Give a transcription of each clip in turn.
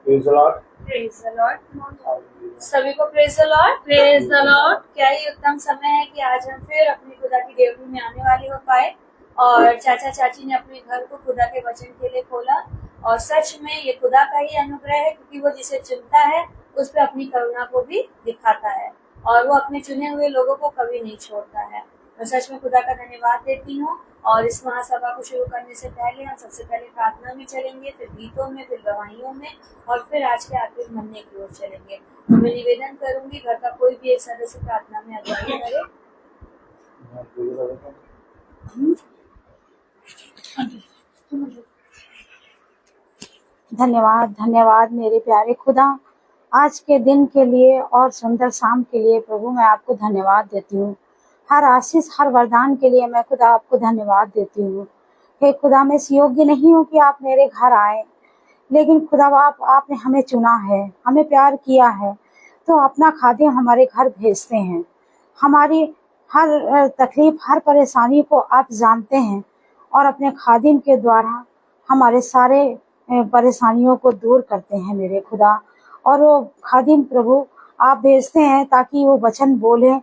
Praise the Lord. Praise the Lord. सभी को praise the Lord. Praise the Lord. क्या ही उत्तम समय है कि आज हम फिर अपनी खुदा की डेवरी में आने वाले हो पाए और चाचा चाची ने अपने घर को खुदा के वचन के लिए खोला। और सच में ये खुदा का ही अनुग्रह है, क्योंकि वो जिसे चुनता है उस पर अपनी करुणा को भी दिखाता है और वो अपने चुने हुए लोगों को कभी नहीं छोड़ता है। मैं सच में खुदा का धन्यवाद देती हूँ। और इस महासभा को शुरू करने से पहले हम सबसे पहले प्रार्थना में चलेंगे, फिर गीतों में, फिर गवाहियों में और फिर आज के आखिर मन्ने की ओर चलेंगे। तो मैं निवेदन करूंगी घर का कोई भी एक सदस्य प्रार्थना में अगुवाई करे। धन्यवाद धन्यवाद मेरे प्यारे खुदा, आज के दिन के लिए और सुंदर शाम के लिए प्रभु मैं आपको धन्यवाद देती हूँ। हर आशीष हर वरदान के लिए मैं खुदा आपको धन्यवाद देती हूँ। हे खुदा, मैं इस योग्य नहीं हूँ कि आप मेरे घर आए, लेकिन खुदा आपने हमें चुना है, हमें प्यार किया है, तो अपना खादिम हमारे घर भेजते हैं। हमारी हर तकलीफ हर परेशानी को आप जानते हैं और अपने खादिम के द्वारा हमारे सारे परेशानियों को दूर करते हैं मेरे खुदा। और वो खादिम प्रभु आप भेजते हैं ताकि वो वचन बोले,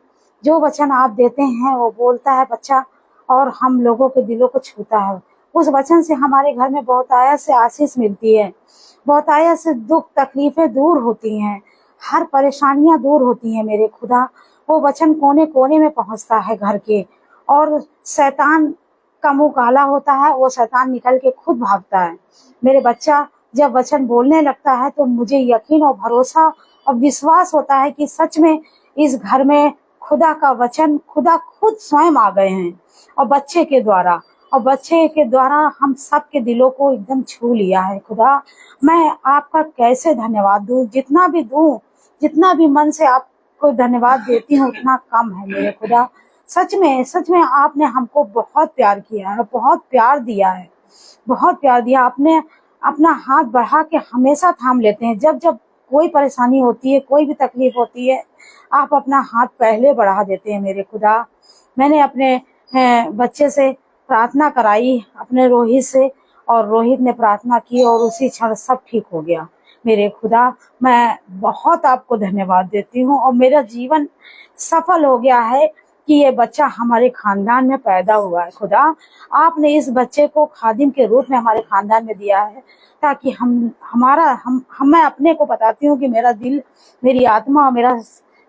जो वचन आप देते हैं वो बोलता है बच्चा और हम लोगों के दिलों को छूता है। उस वचन से हमारे घर में बहुत आया से आशीष मिलती है, बहुत आया से दुख तकलीफें दूर होती हैं, हर परेशानियां दूर होती हैं मेरे खुदा। वो वचन कोने कोने में पहुंचता है घर के, और शैतान का मुंह काला होता है, वो शैतान निकल के खुद भागता है। मेरे बच्चा जब वचन बोलने लगता है तो मुझे यकीन और भरोसा और विश्वास होता है कि सच में इस घर में खुदा का वचन, खुदा खुद स्वयं आ गए हैं और बच्चे के द्वारा हम सब के दिलों को एकदम छू लिया है। खुदा, मैं आपका कैसे धन्यवाद दूं, जितना भी मन से आपको धन्यवाद देती हूँ उतना कम है मेरे खुदा। सच में आपने हमको बहुत प्यार किया है, बहुत प्यार दिया। आपने अपना हाथ बढ़ा के हमेशा थाम लेते हैं। जब जब कोई परेशानी होती है, कोई भी तकलीफ होती है, आप अपना हाथ पहले बढ़ा देते हैं मेरे खुदा। मैंने अपने बच्चे से प्रार्थना कराई, अपने रोहित से, और रोहित ने प्रार्थना की और उसी क्षण सब ठीक हो गया मेरे खुदा। मैं बहुत आपको धन्यवाद देती हूँ और मेरा जीवन सफल हो गया है कि ये बच्चा हमारे खानदान में पैदा हुआ है। खुदा, आपने इस बच्चे को खादिम के रूप में हमारे खानदान में दिया है ताकि मैं अपने को बताती हूँ कि मेरा दिल, मेरी आत्मा, मेरा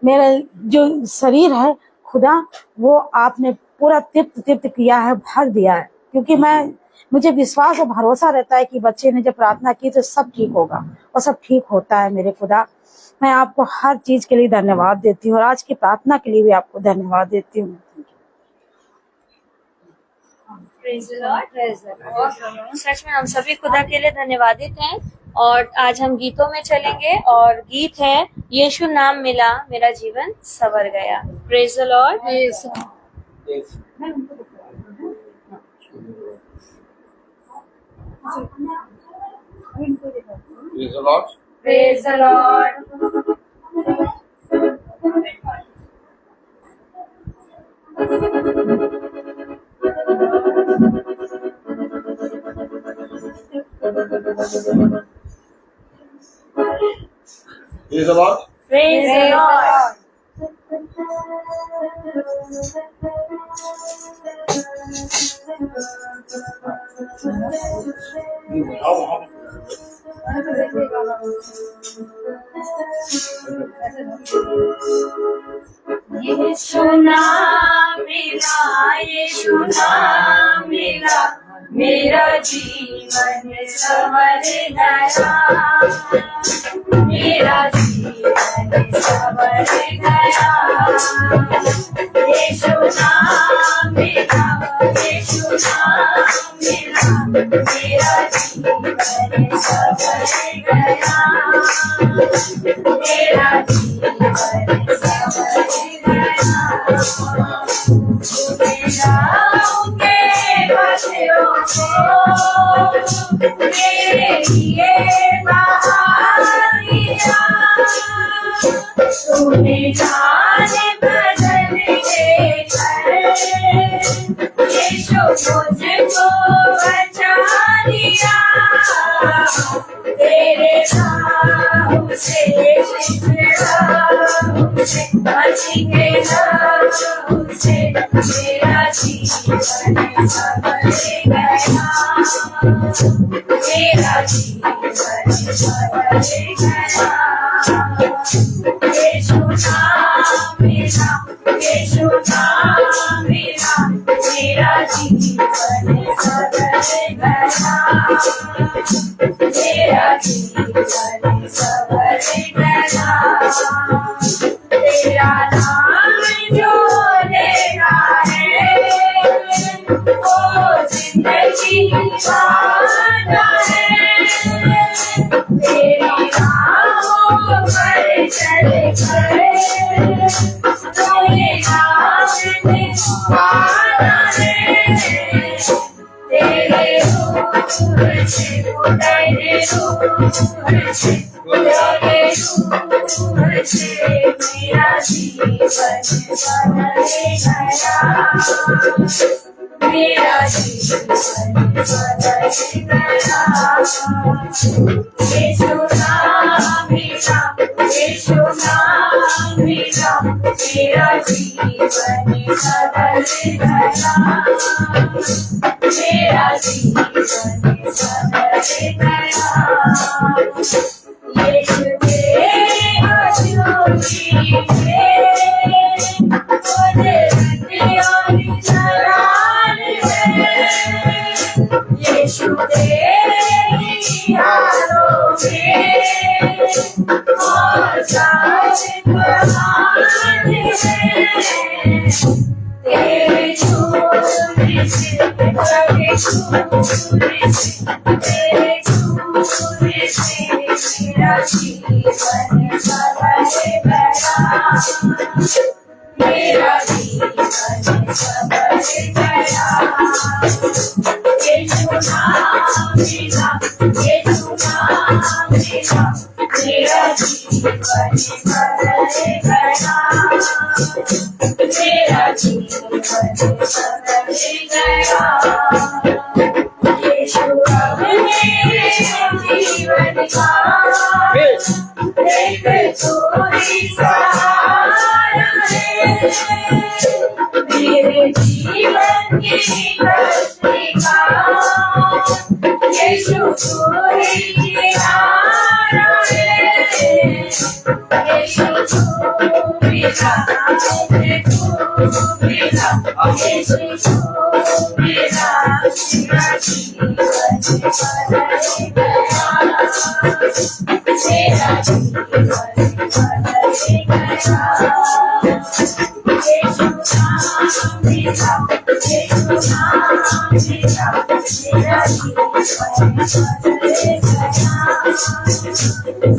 जो शरीर है खुदा, वो आपने पूरा तृप्त किया है, भर दिया है। क्योंकि मुझे विश्वास और भरोसा रहता है कि बच्चे ने जब प्रार्थना की तो सब ठीक होगा और सब ठीक होता है मेरे खुदा। मैं आपको हर चीज के लिए धन्यवाद देती हूँ और आज की प्रार्थना के लिए भी आपको धन्यवाद देती हूँ। सच में हम सभी खुदा के लिए धन्यवादित हैं। और आज हम गीतों में चलेंगे और गीत है यीशु नाम मिला मेरा जीवन संवर गया। Praise the Lord. Praise the Lord. Praise the Lord. Praise the Lord. Praise the Lord. यीशु नाम मिला मेरा जीवन संवर गया, मेरा जीवन संवर गया। यीशु नाम मिला मेरा जीवन संवर गया, मेरा जीवन संवर गया। मेरे लिए बहारिया तूने जाने बदल देकर यीशु मुझको बचा लिया। तेरे नाम से मसीह के नाम से मेरा जीवन संवर गया, मेरा जीवन संवर गया। यीशु नाम मेरा, यीशु नाम मेरा, मेरा जीवन संवर गया, मेरा जीवन संवर गया। तेरा नाम जो लेना है वो जिंदगी पाना है, तेरी राहों पर चल कर तेरे नाम में पाना है। तेरे नूर से तेरे नूर से मेरा जीवन बदल गया, मेरा जीवन बदल गया। यीशु नाम मेरा, यीशु नाम मेरा, मेरा जीवन बदल गया, मेरा जीवन बदल गया। यीशु तेरे अजूबी है, मुझे दुनियावी जलाल है। यीशु तेरी यादों में और साजिद महान है। तेरे छूने से, तेरे छूने से, तेरे छूने से मेरा जीवन संवर गया, मेरा जीवन संवर गया। यीशु नाम मेरा, यीशु नाम मेरा, मेरा जीवन बदल गया, मेरा जीवन बदल गया। यीशु अब मेरे जीवन का एक कोई सहारा है, मेरे जीवन की कश्ती का यीशु कोई किनारा है। यीशु तू मेरा, यीशु तू मेरा, यीशु तू मेरा, मेरा जीवन बदल गया, मेरा जीवन बदल गया। यीशु नाम मेरा, यीशु नाम मेरा, मेरा जीवन बदल गया, मेरा जीवन बदल गया,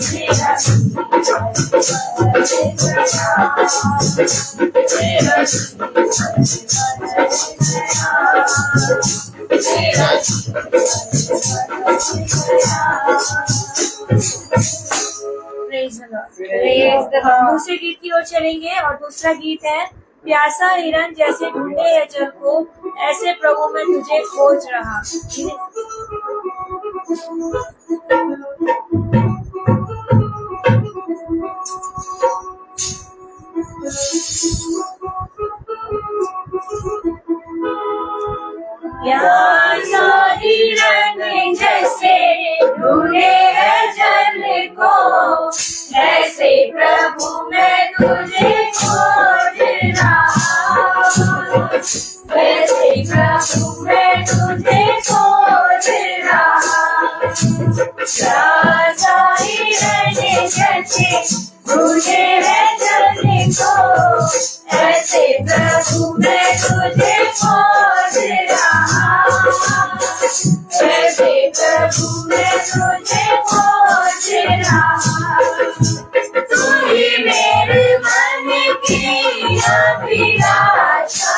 मेरा जीवन दूसरे गीत की ओर चलेंगे और दूसरा गीत है प्यासा हिरन जैसे ढूंढे है जल को, ऐसे प्रभु मैं तुझे खोज रहा। प्यासा हिरन जैसे ढूंढे है जल को, ऐसे प्रभु मैं तुझे खोज रहा, ऐसे प्रभु मैं तुझे खोज रहा। प्यासा हिरन जैसे ढूंढे है जल को, ऐसे प्रभु मैं तुझे खोज रहा, ऐसे प्रभु मैं तुझे खोज रहा। तू ही मेरे मन की अभिलाषा,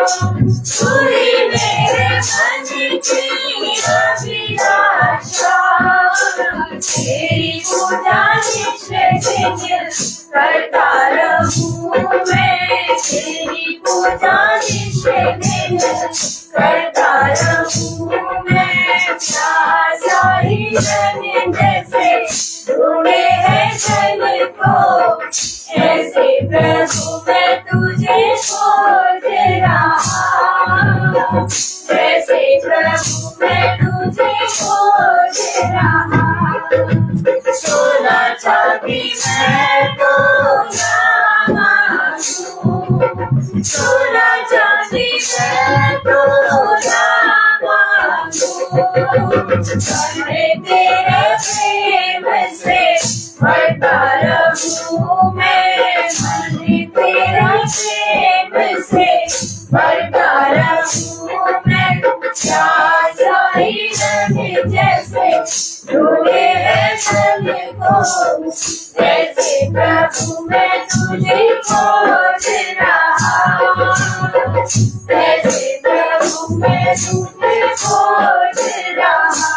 तू ही मेरे मन की अभिलाषा। तेरी पूजा निश्चित करता रहूं मैं, तेरी पूजा निश्चित करता रहूं मैं। प्यासा हिरन जैसे को, ऐसे प्रभु मैं तुझे खोज रहा, ऐसे प्रभु मैं तुझे खोज रहा। सोना चांदी मैं तो ना मांगू, सोना चांदी मैं तो ना मांगू, सारे तेरे प्रेम से भरता रहूं मैं, मन तेरे प्रेम से भरता रहूं मैं। प्यासा ही नदी जैसे डूबे है मन को, ऐसे प्रभु मैं तुझे खोज रहा, ऐसे प्रभु मैं तुझे खोज रहा।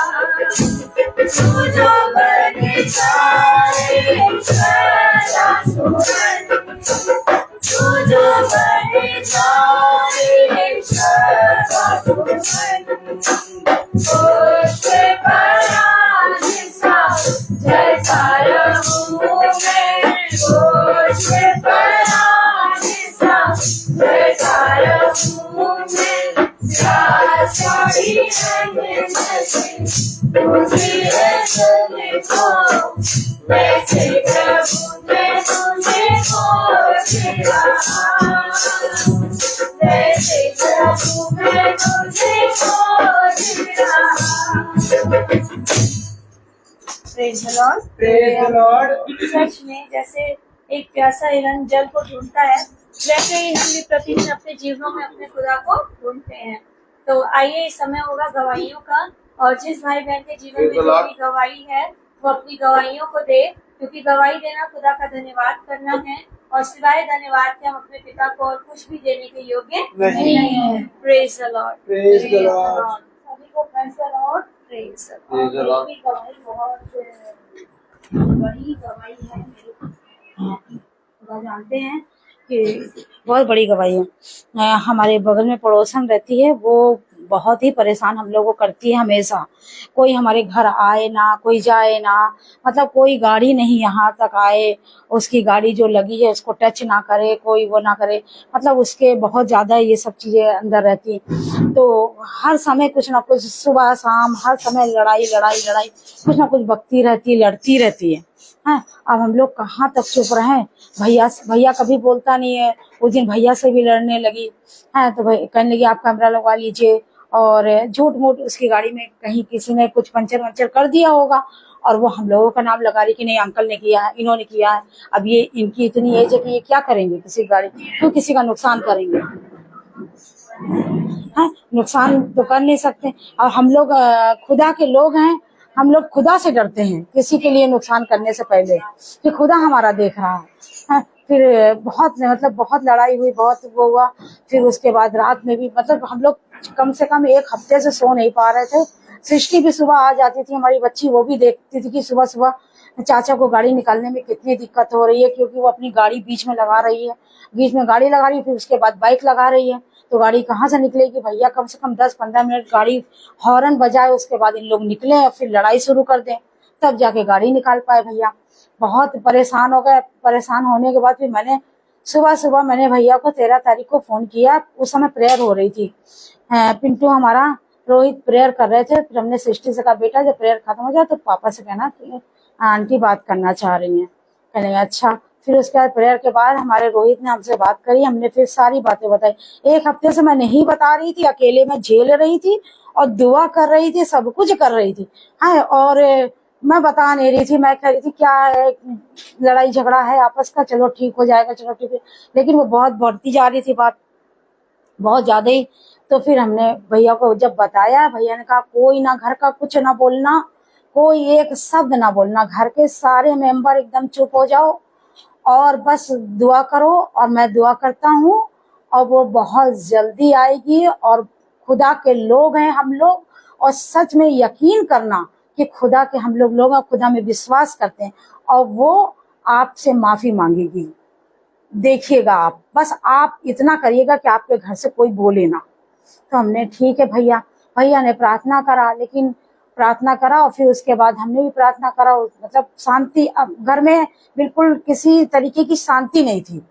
तू जो बने सारे सदा सुमन, तू जो बने सारे सदा सुमन, पुष्प परानिसा जलता रहूं मैं, पुष्प परानिसा जलता रहूं मैं। साड़ी रंग तुझे ऐसे को, वैसे प्रभु मैं तुझे खोज रहा, वैसे प्रभु मैं तुझे खोज रहा। Praise the Lord. Praise the Lord. सच में जैसे एक प्यासा हिरन जल को ढूंढता है, वैसे ही हम भी प्रतिदिन अपने जीवनों में अपने खुदा को ढूंढते हैं। तो आइए इस समय होगा गवाहियों का, और जिस भाई बहन के जीवन में जो भी गवाही है वो अपनी गवाहियों को दे, क्योंकि गवाही देना खुदा का धन्यवाद करना है, और सिवाय धन्यवाद के हम अपने पिता को और कुछ भी देने के योग्य नहीं है। Praise the Lord, Praise the Lord. सभी को praise the Lord, praise the Praise the Lord. गवाही बहुत बड़ी गवाही है मेरे खुदा जानते हैं कि बहुत बड़ी गवाही है। हमारे बगल में पड़ोसन रहती है, वो बहुत ही परेशान हम लोगों को करती है हमेशा। कोई हमारे घर आए ना, कोई जाए ना, मतलब कोई गाड़ी नहीं यहाँ तक आए, उसकी गाड़ी जो लगी है उसको टच ना करे, कोई वो ना करे, मतलब उसके बहुत ज़्यादा ये सब चीज़ें अंदर रहती हैं। तो हर समय कुछ ना कुछ, सुबह शाम हर समय लड़ाई लड़ाई लड़ाई, कुछ ना कुछ बकती रहती है, लड़ती रहती है। हाँ, अब हम लोग कहाँ तक चुप रहें। भैया कभी बोलता नहीं है, उस दिन भैया से भी लड़ने लगी। हाँ, तो भाई कहने लगी आप कैमरा लगवा लीजिए, और झूठ मूठ उसकी गाड़ी में कहीं किसी ने कुछ पंचर वंचर कर दिया होगा, और वो हम लोगों का नाम लगा रही कि नहीं अंकल ने किया है, इन्होंने किया है। अब ये इनकी इतनी एज है कि ये क्या करेंगे, किसी की गाड़ी क्यों किसी का नुकसान करेंगे। हाँ, नुकसान तो कर नहीं सकते। और हम लोग खुदा के लोग हैं, हम लोग खुदा से डरते हैं किसी के लिए नुकसान करने से पहले, कि खुदा हमारा देख रहा है। हाँ, फिर बहुत लड़ाई हुई, बहुत वो हुआ। फिर उसके बाद रात में भी मतलब हम लोग कम से कम एक हफ्ते से सो नहीं पा रहे थे। सृष्टि भी सुबह आ जाती थी, हमारी बच्ची, वो भी देखती थी कि सुबह सुबह चाचा को गाड़ी निकालने में कितनी दिक्कत हो रही है, क्योंकि वो अपनी गाड़ी बीच में लगा रही है, बीच में गाड़ी लगा रही है, फिर उसके बाद बाइक लगा रही है। तो गाड़ी कहाँ से निकलेगी। भैया कम से कम 10-15 मिनट गाड़ी हॉर्न बजाए, उसके बाद इन लोग निकले और फिर लड़ाई शुरू कर दें, तब जाके गाड़ी निकाल पाए भैया। बहुत परेशान हो गए। परेशान होने के बाद फिर मैंने सुबह मैंने भैया को 13 तारीख को फोन किया। उस समय प्रेयर हो रही थी, पिंटू हमारा रोहित प्रेयर कर रहे थे। फिर हमने सृष्टि से कहा बेटा जब प्रेयर खत्म हो जाए तो पापा से कहना कि आंटी बात करना चाह रही हैं। कहने अच्छा। फिर उसके बाद प्रेयर के बाद हमारे रोहित ने हमसे बात करी, हमने फिर सारी बातें बताई। एक हफ्ते से मैं नहीं बता रही थी, अकेले में झेल रही थी और दुआ कर रही थी, सब कुछ कर रही थी। हाँ, और मैं बता नहीं रही थी। मैं कह रही थी क्या है, लड़ाई झगड़ा है आपस का, चलो ठीक हो जाएगा, चलो ठीक है। लेकिन वो बहुत बढ़ती जा रही थी बात, बहुत ज्यादा ही। तो फिर हमने भैया को जब बताया, भैया ने कहा कोई ना, घर का कुछ ना बोलना, कोई एक शब्द ना बोलना, घर के सारे मेंबर एकदम चुप हो जाओ और बस दुआ करो। और मैं दुआ करता हूँ और वो बहुत जल्दी आएगी। और खुदा के लोग हैं हम लोग, और सच में यकीन करना कि खुदा के हम लोग हैं, खुदा में विश्वास करते हैं, और वो आपसे माफी मांगेगी। देखिएगा आप, बस आप इतना करिएगा कि आपके घर से कोई बोले ना। तो हमने ठीक है भैया ने प्रार्थना करा, लेकिन प्रार्थना करा और फिर उसके बाद हमने भी प्रार्थना करा। मतलब शांति, अब घर में बिल्कुल किसी तरीके की शांति नहीं थी।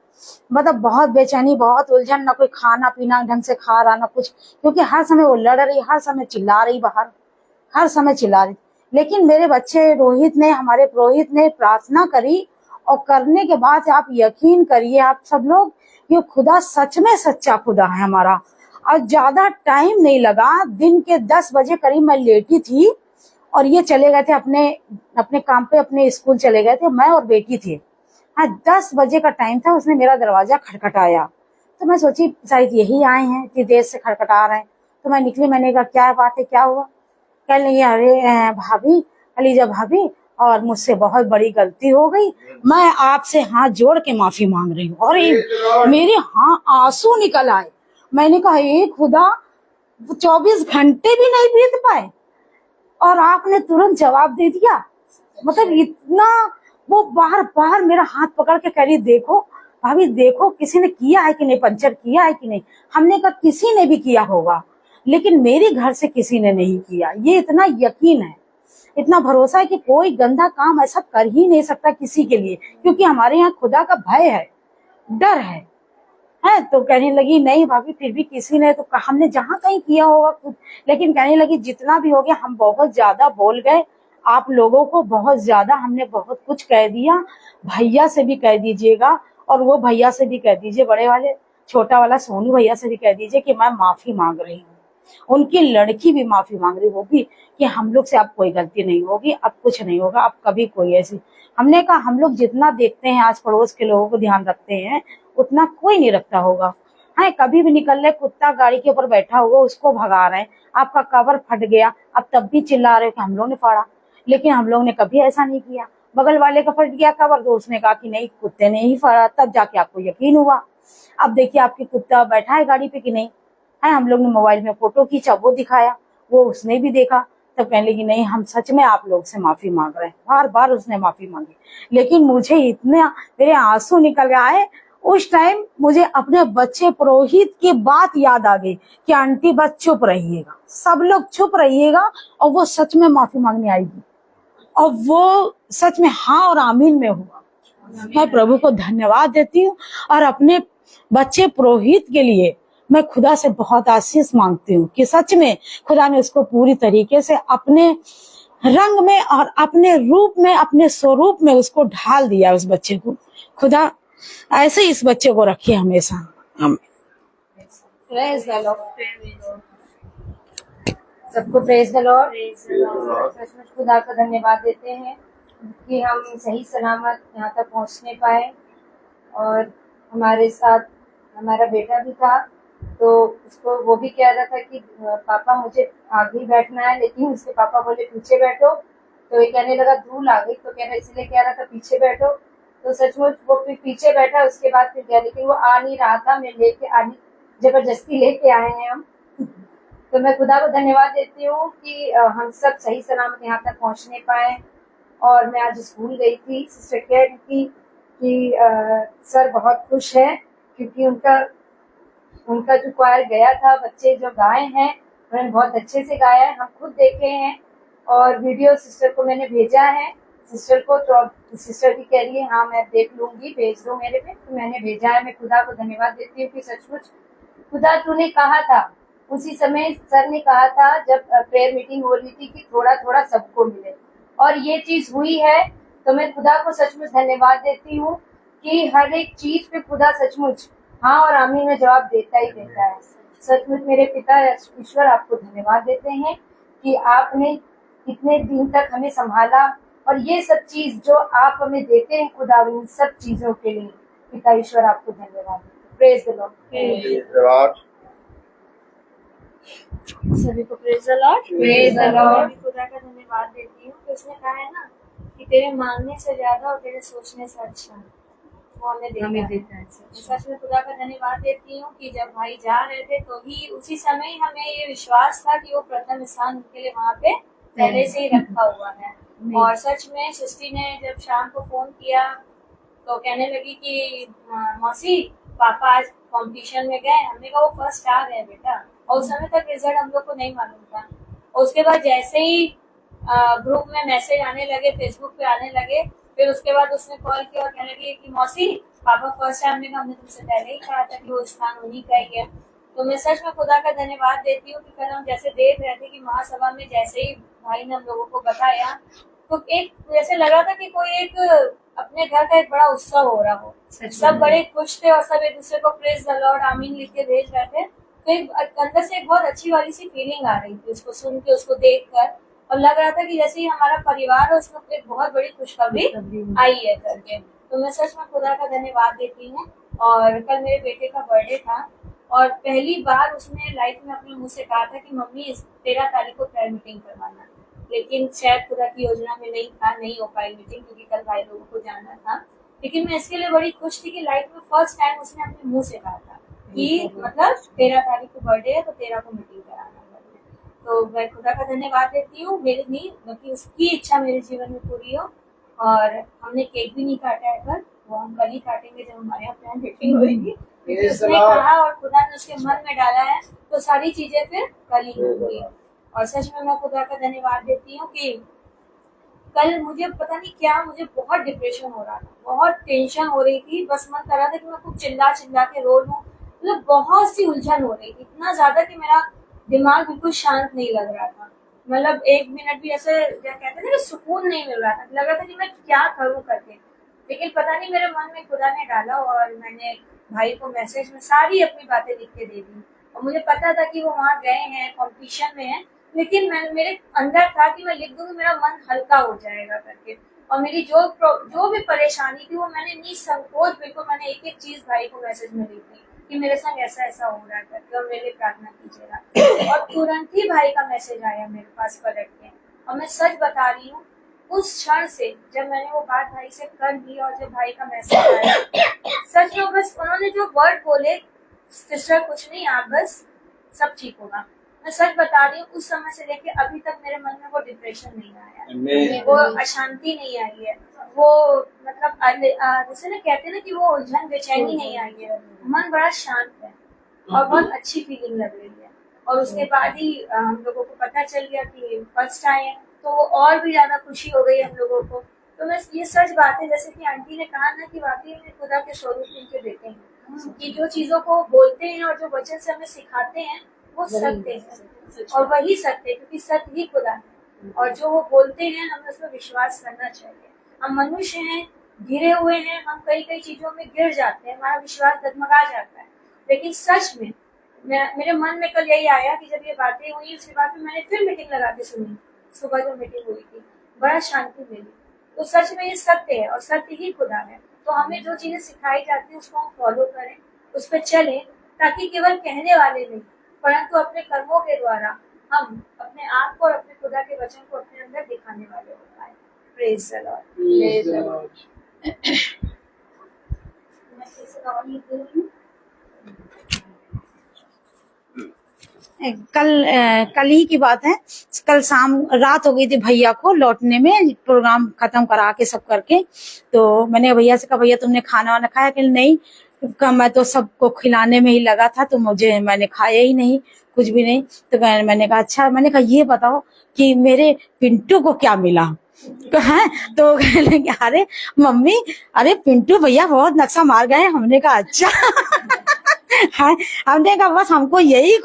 मतलब बहुत बेचैनी, बहुत उलझन, ना कोई खाना पीना ढंग से खा रहा ना कुछ, क्योंकि हर समय वो लड़ रही, हर समय चिल्ला रही बाहर, हर समय चिल्ला रही। लेकिन मेरे बच्चे रोहित ने, हमारे पुरोहित ने प्रार्थना करी और करने के बाद आप यकीन करिए आप सब लोग, ये खुदा सच में सच्चा खुदा है हमारा। और ज्यादा टाइम नहीं लगा, दिन के 10 बजे करीब मैं लेटी थी और ये चले गए थे अपने अपने काम पे, अपने स्कूल चले गए थे, मैं और बेटी थी। हाँ, 10 बजे का टाइम था, उसने मेरा दरवाजा खटखटाया। तो मैं सोची शायद यही आए हैं, इतनी देर से खटखटा रहे हैं। तो मैं निकली, मैंने कहा क्या बात है, क्या हुआ? कह रही अरे भाभी, अलीजा भाभी, और मुझसे बहुत बड़ी गलती हो गई, मैं आपसे हाथ जोड़ के माफी मांग रही हूँ। और मेरे आंसू निकल आए। मैंने कहा हे खुदा, 24 घंटे भी नहीं बीत पाए और आपने तुरंत जवाब दे दिया। मतलब इतना, वो बार बार मेरा हाथ पकड़ के कह रही देखो भाभी देखो, किसी ने किया है कि नहीं, पंचर किया है कि नहीं। हमने कहा किसी ने भी किया होगा, लेकिन मेरे घर से किसी ने नहीं किया। ये इतना यकीन है, इतना भरोसा है कि कोई गंदा काम ऐसा कर ही नहीं सकता किसी के लिए, क्योंकि हमारे यहाँ खुदा का भय है, डर है। तो कहने लगी नहीं भाभी, फिर भी किसी ने तो, हमने जहाँ कहीं किया होगा कुछ, लेकिन कहने लगी जितना भी हो गया, हम बहुत ज्यादा बोल गए आप लोगों को, बहुत ज्यादा हमने बहुत कुछ कह दिया। भैया से भी कह दीजिएगा, और वो भैया से भी कह दीजिए, बड़े वाले, छोटा वाला सोनू भैया से भी कह दीजिए कि मैं माफी मांग रही हूँ। उनकी लड़की भी माफी मांग रही, वो भी, कि हम लोग से अब कोई गलती नहीं होगी, अब कुछ नहीं होगा, अब कभी कोई ऐसी। हमने कहा हम लोग जितना देखते हैं आस पड़ोस के लोगों को ध्यान रखते हैं, उतना कोई नहीं रखता होगा। हाँ, कभी भी निकल रहे, कुत्ता गाड़ी के ऊपर बैठा होगा, उसको भगा रहे हैं, आपका कवर फट गया, अब तब भी चिल्ला रहे हो कि हम लोग ने फाड़ा, लेकिन हम लोग ने कभी ऐसा नहीं किया। बगल वाले का फट गया कवर, तो उसने कहा कि नहीं कुत्ते ने ही फाड़ा, तब जाके आपको यकीन हुआ। अब देखिए आपके कुत्ता बैठा है गाड़ी पे कि नहीं है, हम लोग ने मोबाइल में फोटो खींचा, वो दिखाया, वो उसने भी देखा, तब कहने लगी नहीं हम सच में आप लोग से माफी मांग रहे हैं। बार बार उसने माफी मांगी, लेकिन मुझे इतने मेरे आंसू निकल आए। उस टाइम मुझे अपने बच्चे पुरोहित की बात याद आ गई कि आंटी बस चुप रहिएगा, सब लोग चुप रहिएगा, और वो सच में माफी मांगने आएगी, और वो सच में हाँ और आमीन में हुआ। मैं प्रभु को धन्यवाद देती हूँ, और अपने बच्चे पुरोहित के लिए मैं खुदा से बहुत आशीष मांगती हूँ कि सच में खुदा ने उसको पूरी तरीके से अपने रंग में और अपने रूप में, अपने स्वरूप में उसको ढाल दिया उस बच्चे को। खुदा ऐसे इस बच्चे को रखे हमेशा। प्रेज द लॉर्ड, सबको प्रेज द लॉर्ड। सचमुच खुदा को धन्यवाद देते हैं कि हम सही सलामत यहाँ तक पहुँचने पाए। और हमारे साथ हमारा बेटा भी था, तो उसको वो भी कह रहा था कि पापा मुझे आगे बैठना है, लेकिन उसके पापा बोले पीछे बैठो, तो ये कहने लगा धूल आ गई, तो कह रहा इसलिए कह रहा था पीछे बैठो। तो सचमुच वो फिर पीछे बैठा, उसके बाद फिर गया, लेकिन वो आ नहीं रहा था, मैं लेके आनी, जबरदस्ती लेके आए हैं हम। तो मैं खुदा को धन्यवाद देती हूँ कि हम सब सही सलामत यहाँ तक पहुँचने पाए। और मैं आज स्कूल गई थी, सिस्टर कह रही थी कि सर बहुत खुश है, क्योंकि उनका जो क्वायर गया था, बच्चे जो गाए हैं उन्होंने बहुत अच्छे से गाया है, हम खुद देखे हैं, और वीडियो सिस्टर को मैंने भेजा है सिस्टर को, तो सिस्टर भी कह रही है हाँ मैं देख लूंगी, भेज दो मेरे पे, तो मैंने भेजा है। मैं खुदा को धन्यवाद देती हूँ कि सचमुच खुदा तूने कहा था, उसी समय सर ने कहा था जब प्रेयर मीटिंग हो रही थी कि थोड़ा थोड़ा सबको मिले, और ये चीज हुई है। तो मैं खुदा को सचमुच धन्यवाद देती हूँ कि हर एक चीज पे खुदा सचमुच हाँ और आमीन में जवाब देता ही देता है। सचमुच मेरे पिता ईश्वर आपको धन्यवाद देते हैं कि आपने इतने दिन तक हमें संभाला, और ये सब चीज जो आप हमें देते हैं खुदा, इन सब चीजों के लिए पिता ईश्वर आपको धन्यवाद देते हैं। प्रेज द लॉर्ड, सभी को praise the Lord, praise the Lord. खुदा का धन्यवाद देती हूँ कि उसने कहा है ना कि तेरे मांगने से ज्यादा और तेरे सोचने से अच्छा वो हमें देता है। सच में खुदा का धन्यवाद देती हूँ कि जब भाई जा रहे थे तो ही उसी समय हमें ये विश्वास था कि वो प्रथम स्थान उनके लिए वहाँ पे पहले से ही रखा हुआ है। और सच में सृष्टि ने जब शाम को फोन किया तो कहने लगी कि मौसी पापा आज कंपटीशन में गए, हमने कहा वो फर्स्ट आ गए बेटा, और उस समय तक रिजल्ट हम लोग को नहीं मालूम था। और उसके बाद जैसे ही ग्रुप में मैसेज आने लगे, फेसबुक पे आने लगे। फिर उसके बाद उसने कॉल किया और कहने लगी कि मौसी पापा फर्स्ट टाइम ने कहा, हमने तुमसे पहले ही कहा था कि वो स्थान उन्हीं का ही है। तो मैं सच में खुदा का धन्यवाद देती हूँ कि कल हम जैसे देख रहे थे कि महासभा में जैसे ही भाई ने हम लोगों को बताया, तो एक जैसे लगा था कि कोई एक अपने घर का एक बड़ा उत्सव हो रहा हो। सब बड़े खुश थे और सब एक दूसरे को प्रेज द लॉर्ड आमीन लिख के भेज रहे थे। तो एक अंदर से एक बहुत अच्छी वाली सी फीलिंग आ रही थी उसको सुन के, उसको देख कर, और लग रहा था कि जैसे ही हमारा परिवार है उसमें एक बहुत बड़ी खुशखबरी आई है करके। तो मैं सच में खुदा का धन्यवाद देती हूँ। और कल मेरे बेटे का बर्थडे था और पहली बार उसने लाइफ में अपने मुंह से कहा था कि मम्मी इस 13 तारीख को प्रेयर मीटिंग करवाना, लेकिन शायद खुदा की योजना में नहीं हो पाई मीटिंग, क्योंकि कल भाई लोगों को जाना था। लेकिन मैं इसके लिए बड़ी खुश थी कि लाइफ में फर्स्ट टाइम उसने अपने मुंह से कहा था कि मतलब 13 तारीख को बर्थडे है तो 13 को मीटिंग कराना है। तो मैं खुदा का धन्यवाद देती हूँ, मेरी नहीं बल्कि उसकी इच्छा मेरे जीवन में पूरी हो। और हमने केक भी नहीं काटा है कल, वो हम कल ही काटेंगे जब हमारे यहाँ प्लान मीटिंग होगी। क्योंकि उसने कहा और खुदा ने उसके मन में डाला है, तो सारी चीजें फिर कल ही होंगी। और सच में मैं खुदा का धन्यवाद देती हूँ कि कल मुझे पता नहीं क्या, मुझे बहुत डिप्रेशन हो रहा था, बहुत टेंशन हो रही थी, बस मन कर रहा था कि मैं खूब चिल्ला चिल्ला के रो लूं। मतलब बहुत सी उलझन हो रही थी, इतना ज्यादा कि मेरा दिमाग बिल्कुल शांत नहीं लग रहा था। मतलब एक मिनट भी ऐसे क्या कहते हैं ना, सुकून नहीं मिल रहा था, लग रहा था कि मैं क्या करूं करके। लेकिन पता नहीं मेरे मन में खुदा ने डाला और मैंने भाई को मैसेज में सारी अपनी बातें लिख के दे दी। और मुझे पता था कि वो वहाँ गए हैं, कॉम्पिटिशन में है, लेकिन मैं मेरे अंदर था कि मैं लिख दूंगी, मेरा मन हल्का हो जाएगा करके। और मेरी जो भी परेशानी थी वो मैंने निसंकोच बिल्कुल मैंने एक एक चीज भाई को मैसेज में लिखी कि मेरे संग ऐसा ऐसा हो रहा है करके, और मेरे लिए प्रार्थना कीजिएगा। और तुरंत ही भाई का मैसेज आया मेरे पास पलट के। और मैं सच बता रही हूँ, उस क्षण से जब मैंने वो बात भाई से कर दी और जब भाई का मैसेज आया, सच में बस उन्होंने जो वर्ड बोले, सिस्टर कुछ नहीं, आप बस सब ठीक होगा। मैं सच बता रही हूँ, उस समय से लेके अभी तक मेरे मन में वो डिप्रेशन नहीं आया, वो अशांति नहीं आई है, वो मतलब जैसे ना कहते हैं ना कि वो उलझन बेचैनी नहीं आई है। मन बड़ा शांत है और बहुत अच्छी फीलिंग लग रही है। और उसके बाद ही हम लोगों को पता चल गया कि फर्स्ट आए हैं, तो और भी ज्यादा खुशी हो गई हम लोगों को। तो मैं ये सच बात है, जैसे कि आंटी ने कहा ना कि वाकई में खुदा के स्वरूप इनके बेटे हैं, कि जो चीजों को बोलते हैं और जो वचन से हमें सिखाते हैं वो सत्य है, और वही सत्य है, क्योंकि सत्य ही खुदा है। और जो वो बोलते हैं हमें उस पर विश्वास करना चाहिए। हम मनुष्य हैं, गिरे हुए हैं, हम कई कई चीजों में गिर जाते हैं, हमारा विश्वास डगमगा जाता है। लेकिन सच में मेरे मन में कल यही आया कि जब ये बातें हुई, उसके बाद फिर मैंने फिर मीटिंग लगा के सुनी, सुबह जो मीटिंग हुई थी, बड़ा शांति मिली। तो सच में ये सत्य है और सत्य ही खुदा है। तो हमें जो चीजें सिखाई जाती है उसको हम फॉलो करें, उस पर चलें, ताकि केवल कहने वाले नहीं परंतु अपने कर्मों के द्वारा हम अपने आप को और अपने खुदा के वचन को अपने अंदर दिखाने वाले हो पाए। Praise the Lord. Praise the Lord. मैं फिर से गवाही दे रही हूँ। कल ही की बात है, कल शाम रात हो गई थी भैया को लौटने में, प्रोग्राम खत्म करा के सब करके। तो मैंने भैया से कहा, भैया तुमने खाना वाना खाया? कि नहीं, मैं तो सबको खिलाने में ही लगा था, तो मैंने खाया ही नहीं, कुछ भी नहीं। तो मैंने कहा अच्छा, मैंने कहा ये बताओ कि मेरे पिंटू को क्या मिला है? तो कहने लगे अरे मम्मी, अरे पिंटू भैया बहुत नक्शा मार गए। हमने कहा अच्छा है, हमने कहा बस हमको यही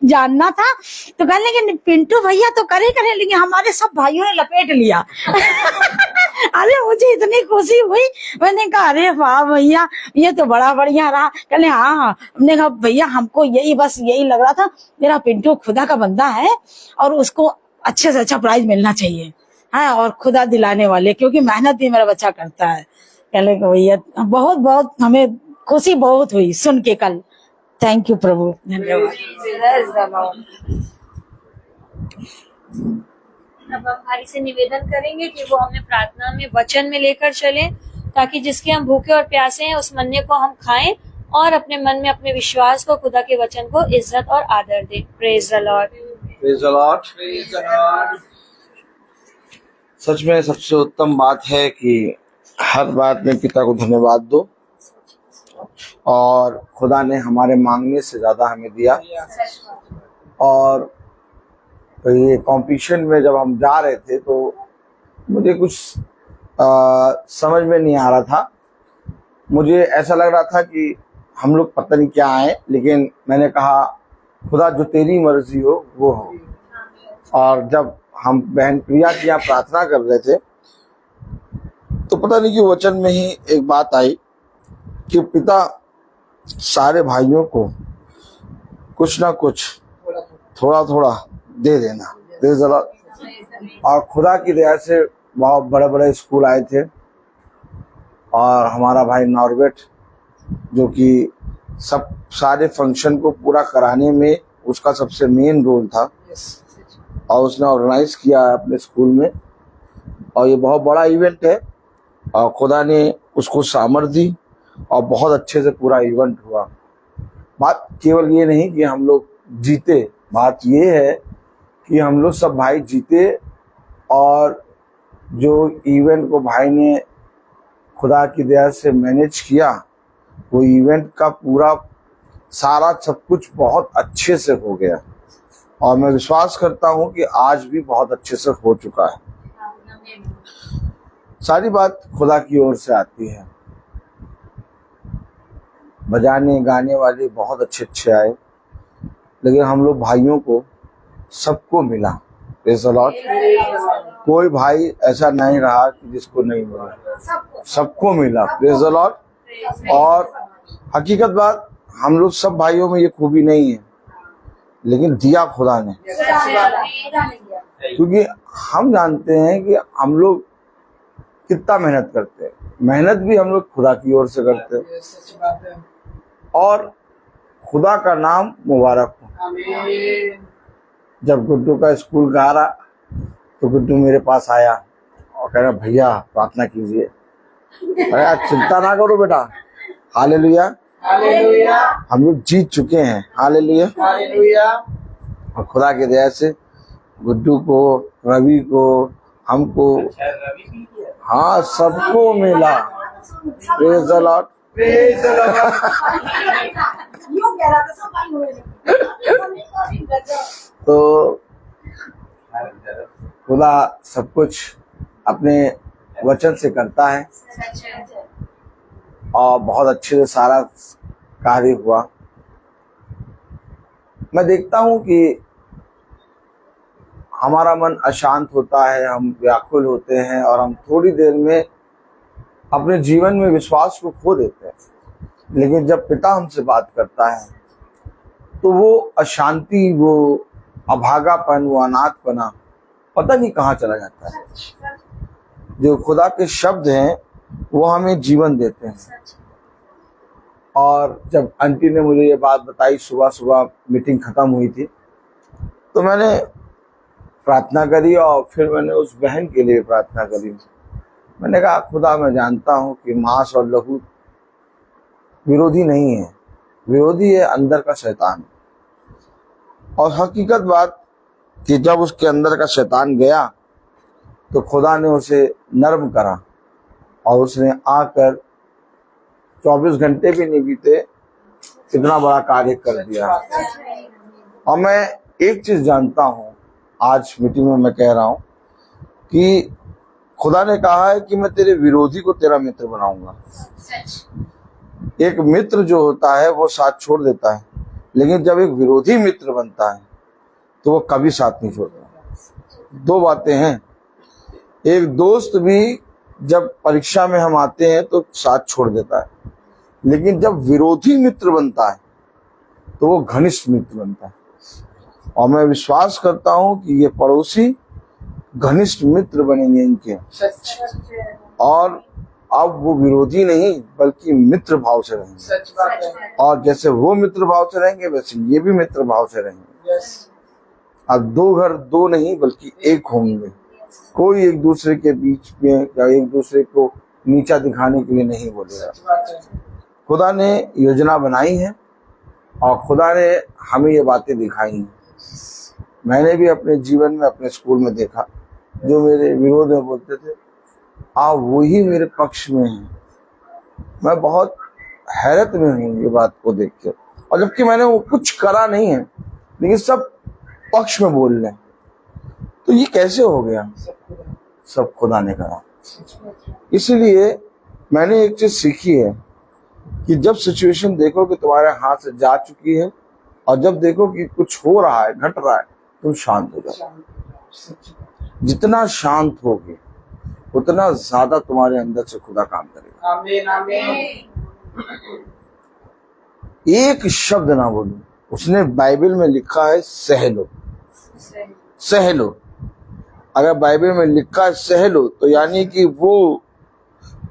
जानना था। तो कहने लगे पिंटू भैया तो करे लेकिन हमारे सब भाइयों ने लपेट लिया अरे मुझे इतनी खुशी हुई, मैंने कहा अरे वाह भैया, ये तो बड़ा बढ़िया रहा। कहले हाँ। हमने कहा भैया हमको यही लग रहा था, मेरा पिंटू खुदा का बंदा है और उसको अच्छे से अच्छा प्राइज मिलना चाहिए, है, और खुदा दिलाने वाले, क्योंकि मेहनत भी मेरा बच्चा करता है। कहले भैया बहुत बहुत हमें खुशी बहुत हुई सुन के कल। थैंक यू प्रभु, धन्यवाद। अब हम भाई से निवेदन करेंगे कि वो हमें प्रार्थना में वचन में लेकर चलें, ताकि जिसके हम भूखे और प्यासे हैं उस मन्ने को हम खाएं और अपने मन में अपने विश्वास को, खुदा के वचन को इज्जत और आदर दें। Praise the Lord. Praise the Lord. Praise the Lord. सच में सबसे उत्तम बात है कि हर बात में पिता को धन्यवाद दो, और खुदा ने हमारे मांगने से ज्यादा हमें दिया। और तो ये कंपटीशन में जब हम जा रहे थे तो मुझे कुछ समझ में नहीं आ रहा था। मुझे ऐसा लग रहा था कि हम लोग पता नहीं क्या आए, लेकिन मैंने कहा खुदा जो तेरी मर्जी हो वो हो। और जब हम बहन प्रिया की यहाँ प्रार्थना कर रहे थे तो पता नहीं कि वचन में ही एक बात आई कि पिता सारे भाइयों को कुछ ना कुछ थोड़ा थोड़ा दे देना, दे जरा। और खुदा की दया से बहुत बड़े बड़े स्कूल आए थे और हमारा भाई नॉर्वेट जो कि सारे फंक्शन को पूरा कराने में उसका सबसे मेन रोल था और उसने ऑर्गेनाइज किया है अपने स्कूल में। और ये बहुत बड़ा इवेंट है और खुदा ने उसको सामर्थ दी और बहुत अच्छे से पूरा इवेंट हुआ। बात केवल ये नहीं कि हम लोग जीते, बात ये है कि हम लोग सब भाई जीते और जो इवेंट को भाई ने खुदा की दया से मैनेज किया वो इवेंट का पूरा सारा सब कुछ बहुत अच्छे से हो गया और मैं विश्वास करता हूँ कि आज भी बहुत अच्छे से हो चुका है। सारी बात खुदा की ओर से आती है। बजाने गाने वाले बहुत अच्छे अच्छे आए, लेकिन हम लोग भाइयों को सबको मिला। Praise the Lord. कोई भाई ऐसा नहीं रहा कि जिसको नहीं मिला, सबको मिला। Praise the Lord. और हकीकत बात, हम लोग सब भाइयों में ये खूबी नहीं है, लेकिन दिया खुदा ने। क्योंकि हम जानते हैं कि हम लोग कितना मेहनत करते हैं, मेहनत भी हम लोग खुदा की ओर से करते हैं और खुदा का नाम मुबारक हो। जब गुड्डू का स्कूल का आ रहा तो गुड्डू मेरे पास आया और कह रहा भैया प्रार्थना कीजिए। अरे यार चिंता ना करो बेटा, हालेलुया हालेलुया, हम लोग जीत चुके हैं। Hallelujah hallelujah. और खुदा की दया से गुड्डू को, रवि को, हमको, हाँ सबको मिला। Praise the Lord. Praise the Lord. तो खुदा सब कुछ अपने वचन से करता है और बहुत अच्छे से सारा कार्य हुआ। मैं देखता हूँ कि हमारा मन अशांत होता है, हम व्याकुल होते हैं और हम थोड़ी देर में अपने जीवन में विश्वास को खो देते हैं, लेकिन जब पिता हमसे बात करता है तो वो अशांति, वो अभागापन, वो अनाथपना पता नहीं कहाँ चला जाता है। जो खुदा के शब्द हैं वो हमें जीवन देते हैं। और जब आंटी ने मुझे ये बात बताई, सुबह सुबह मीटिंग खत्म हुई थी तो मैंने प्रार्थना करी और फिर मैंने उस बहन के लिए प्रार्थना करी। मैंने कहा खुदा मैं जानता हूँ कि मांस और लहू विरोधी नहीं है, विरोधी है अंदर का शैतान। और हकीकत बात कि जब उसके अंदर का शैतान गया तो खुदा ने उसे नर्म करा और उसने आकर 24 घंटे भी नहीं बीते इतना बड़ा कार्य कर दिया। और मैं एक चीज जानता हूँ, आज मीटिंग में मैं कह रहा हूँ कि खुदा ने कहा है कि मैं तेरे विरोधी को तेरा मित्र बनाऊंगा। एक मित्र जो होता है वो साथ छोड़ देता है, लेकिन जब एक विरोधी मित्र बनता है तो वो कभी साथ नहीं छोड़ता। दो बातें हैं, एक दोस्त भी जब परीक्षा में हम आते हैं तो साथ छोड़ देता है, लेकिन जब विरोधी मित्र बनता है तो वो घनिष्ठ मित्र बनता है। और मैं विश्वास करता हूं कि ये पड़ोसी घनिष्ठ मित्र बनेंगे इनके, और अब वो विरोधी नहीं बल्कि मित्र भाव से रहेंगे। सच बात है। और जैसे वो मित्र भाव से रहेंगे वैसे ये भी मित्र भाव से रहेंगे। यस। अब दो घर दो नहीं बल्कि एक होंगे। कोई एक दूसरे के बीच में या एक दूसरे को नीचा दिखाने के लिए नहीं बोलेगा। सच बात है। खुदा ने योजना बनाई है और खुदा ने हमें ये बातें दिखाई हैं। मैंने भी अपने जीवन में अपने स्कूल में देखा, जो मेरे विरोध में बोलते थे आप वही मेरे पक्ष में हैं। मैं बहुत हैरत में हूँ ये बात को देख के, और जबकि मैंने वो कुछ करा नहीं है लेकिन सब पक्ष में बोल रहे हैं। तो ये कैसे हो गया? सब खुदा ने करा। इसलिए मैंने एक चीज सीखी है कि जब सिचुएशन देखो कि तुम्हारे हाथ से जा चुकी है और जब देखो कि कुछ हो रहा है, घट रहा है, तुम शांत हो जाओ। जितना शांत होगे उतना ज्यादा तुम्हारे अंदर से खुदा काम करेगा। आमीन आमीन। एक शब्द ना बोलो। उसने बाइबल में लिखा है सह लो, सह लो। अगर बाइबल में लिखा है सह लो तो यानी कि वो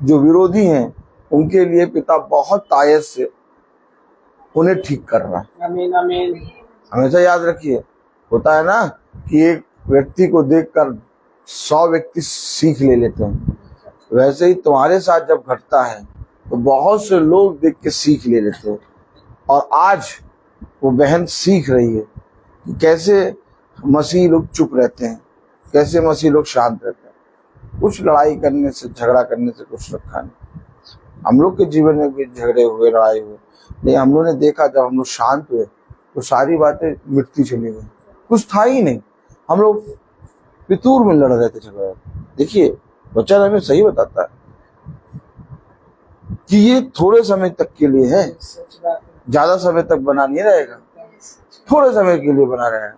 जो विरोधी हैं उनके लिए पिता बहुत तायत से उन्हें ठीक कर रहा है। आमीन आमीन। हमेशा याद रखिए, होता है ना कि एक व्यक्ति को देखकर 100 व्यक्ति सीख ले लेते हैं, वैसे ही तुम्हारे साथ जब घटता है तो बहुत से लोग देख के सीख ले लेते हैं। और आज वो बहन सीख रही है कि कैसे मसीह लोग चुप रहते हैं, कैसे मसीह लोग शांत रहते हैं। कुछ लड़ाई करने से, झगड़ा करने से कुछ रखा नहीं। हम लोग के जीवन में भी झगड़े हुए, लड़ाई हुए, नहीं, हम लोग ने देखा जब हम लोग शांत हुए तो सारी बातें मिटती चली गई, कुछ था ही नहीं। हम लोग फितूर में लड़ रहे थे, झगड़ रहे थे। देखिए वचन हमें सही बताता है कि ये थोड़े समय तक के लिए है, सच बात है। ज्यादा समय तक बना नहीं रहेगा, थोड़े समय के लिए बना रहेगा।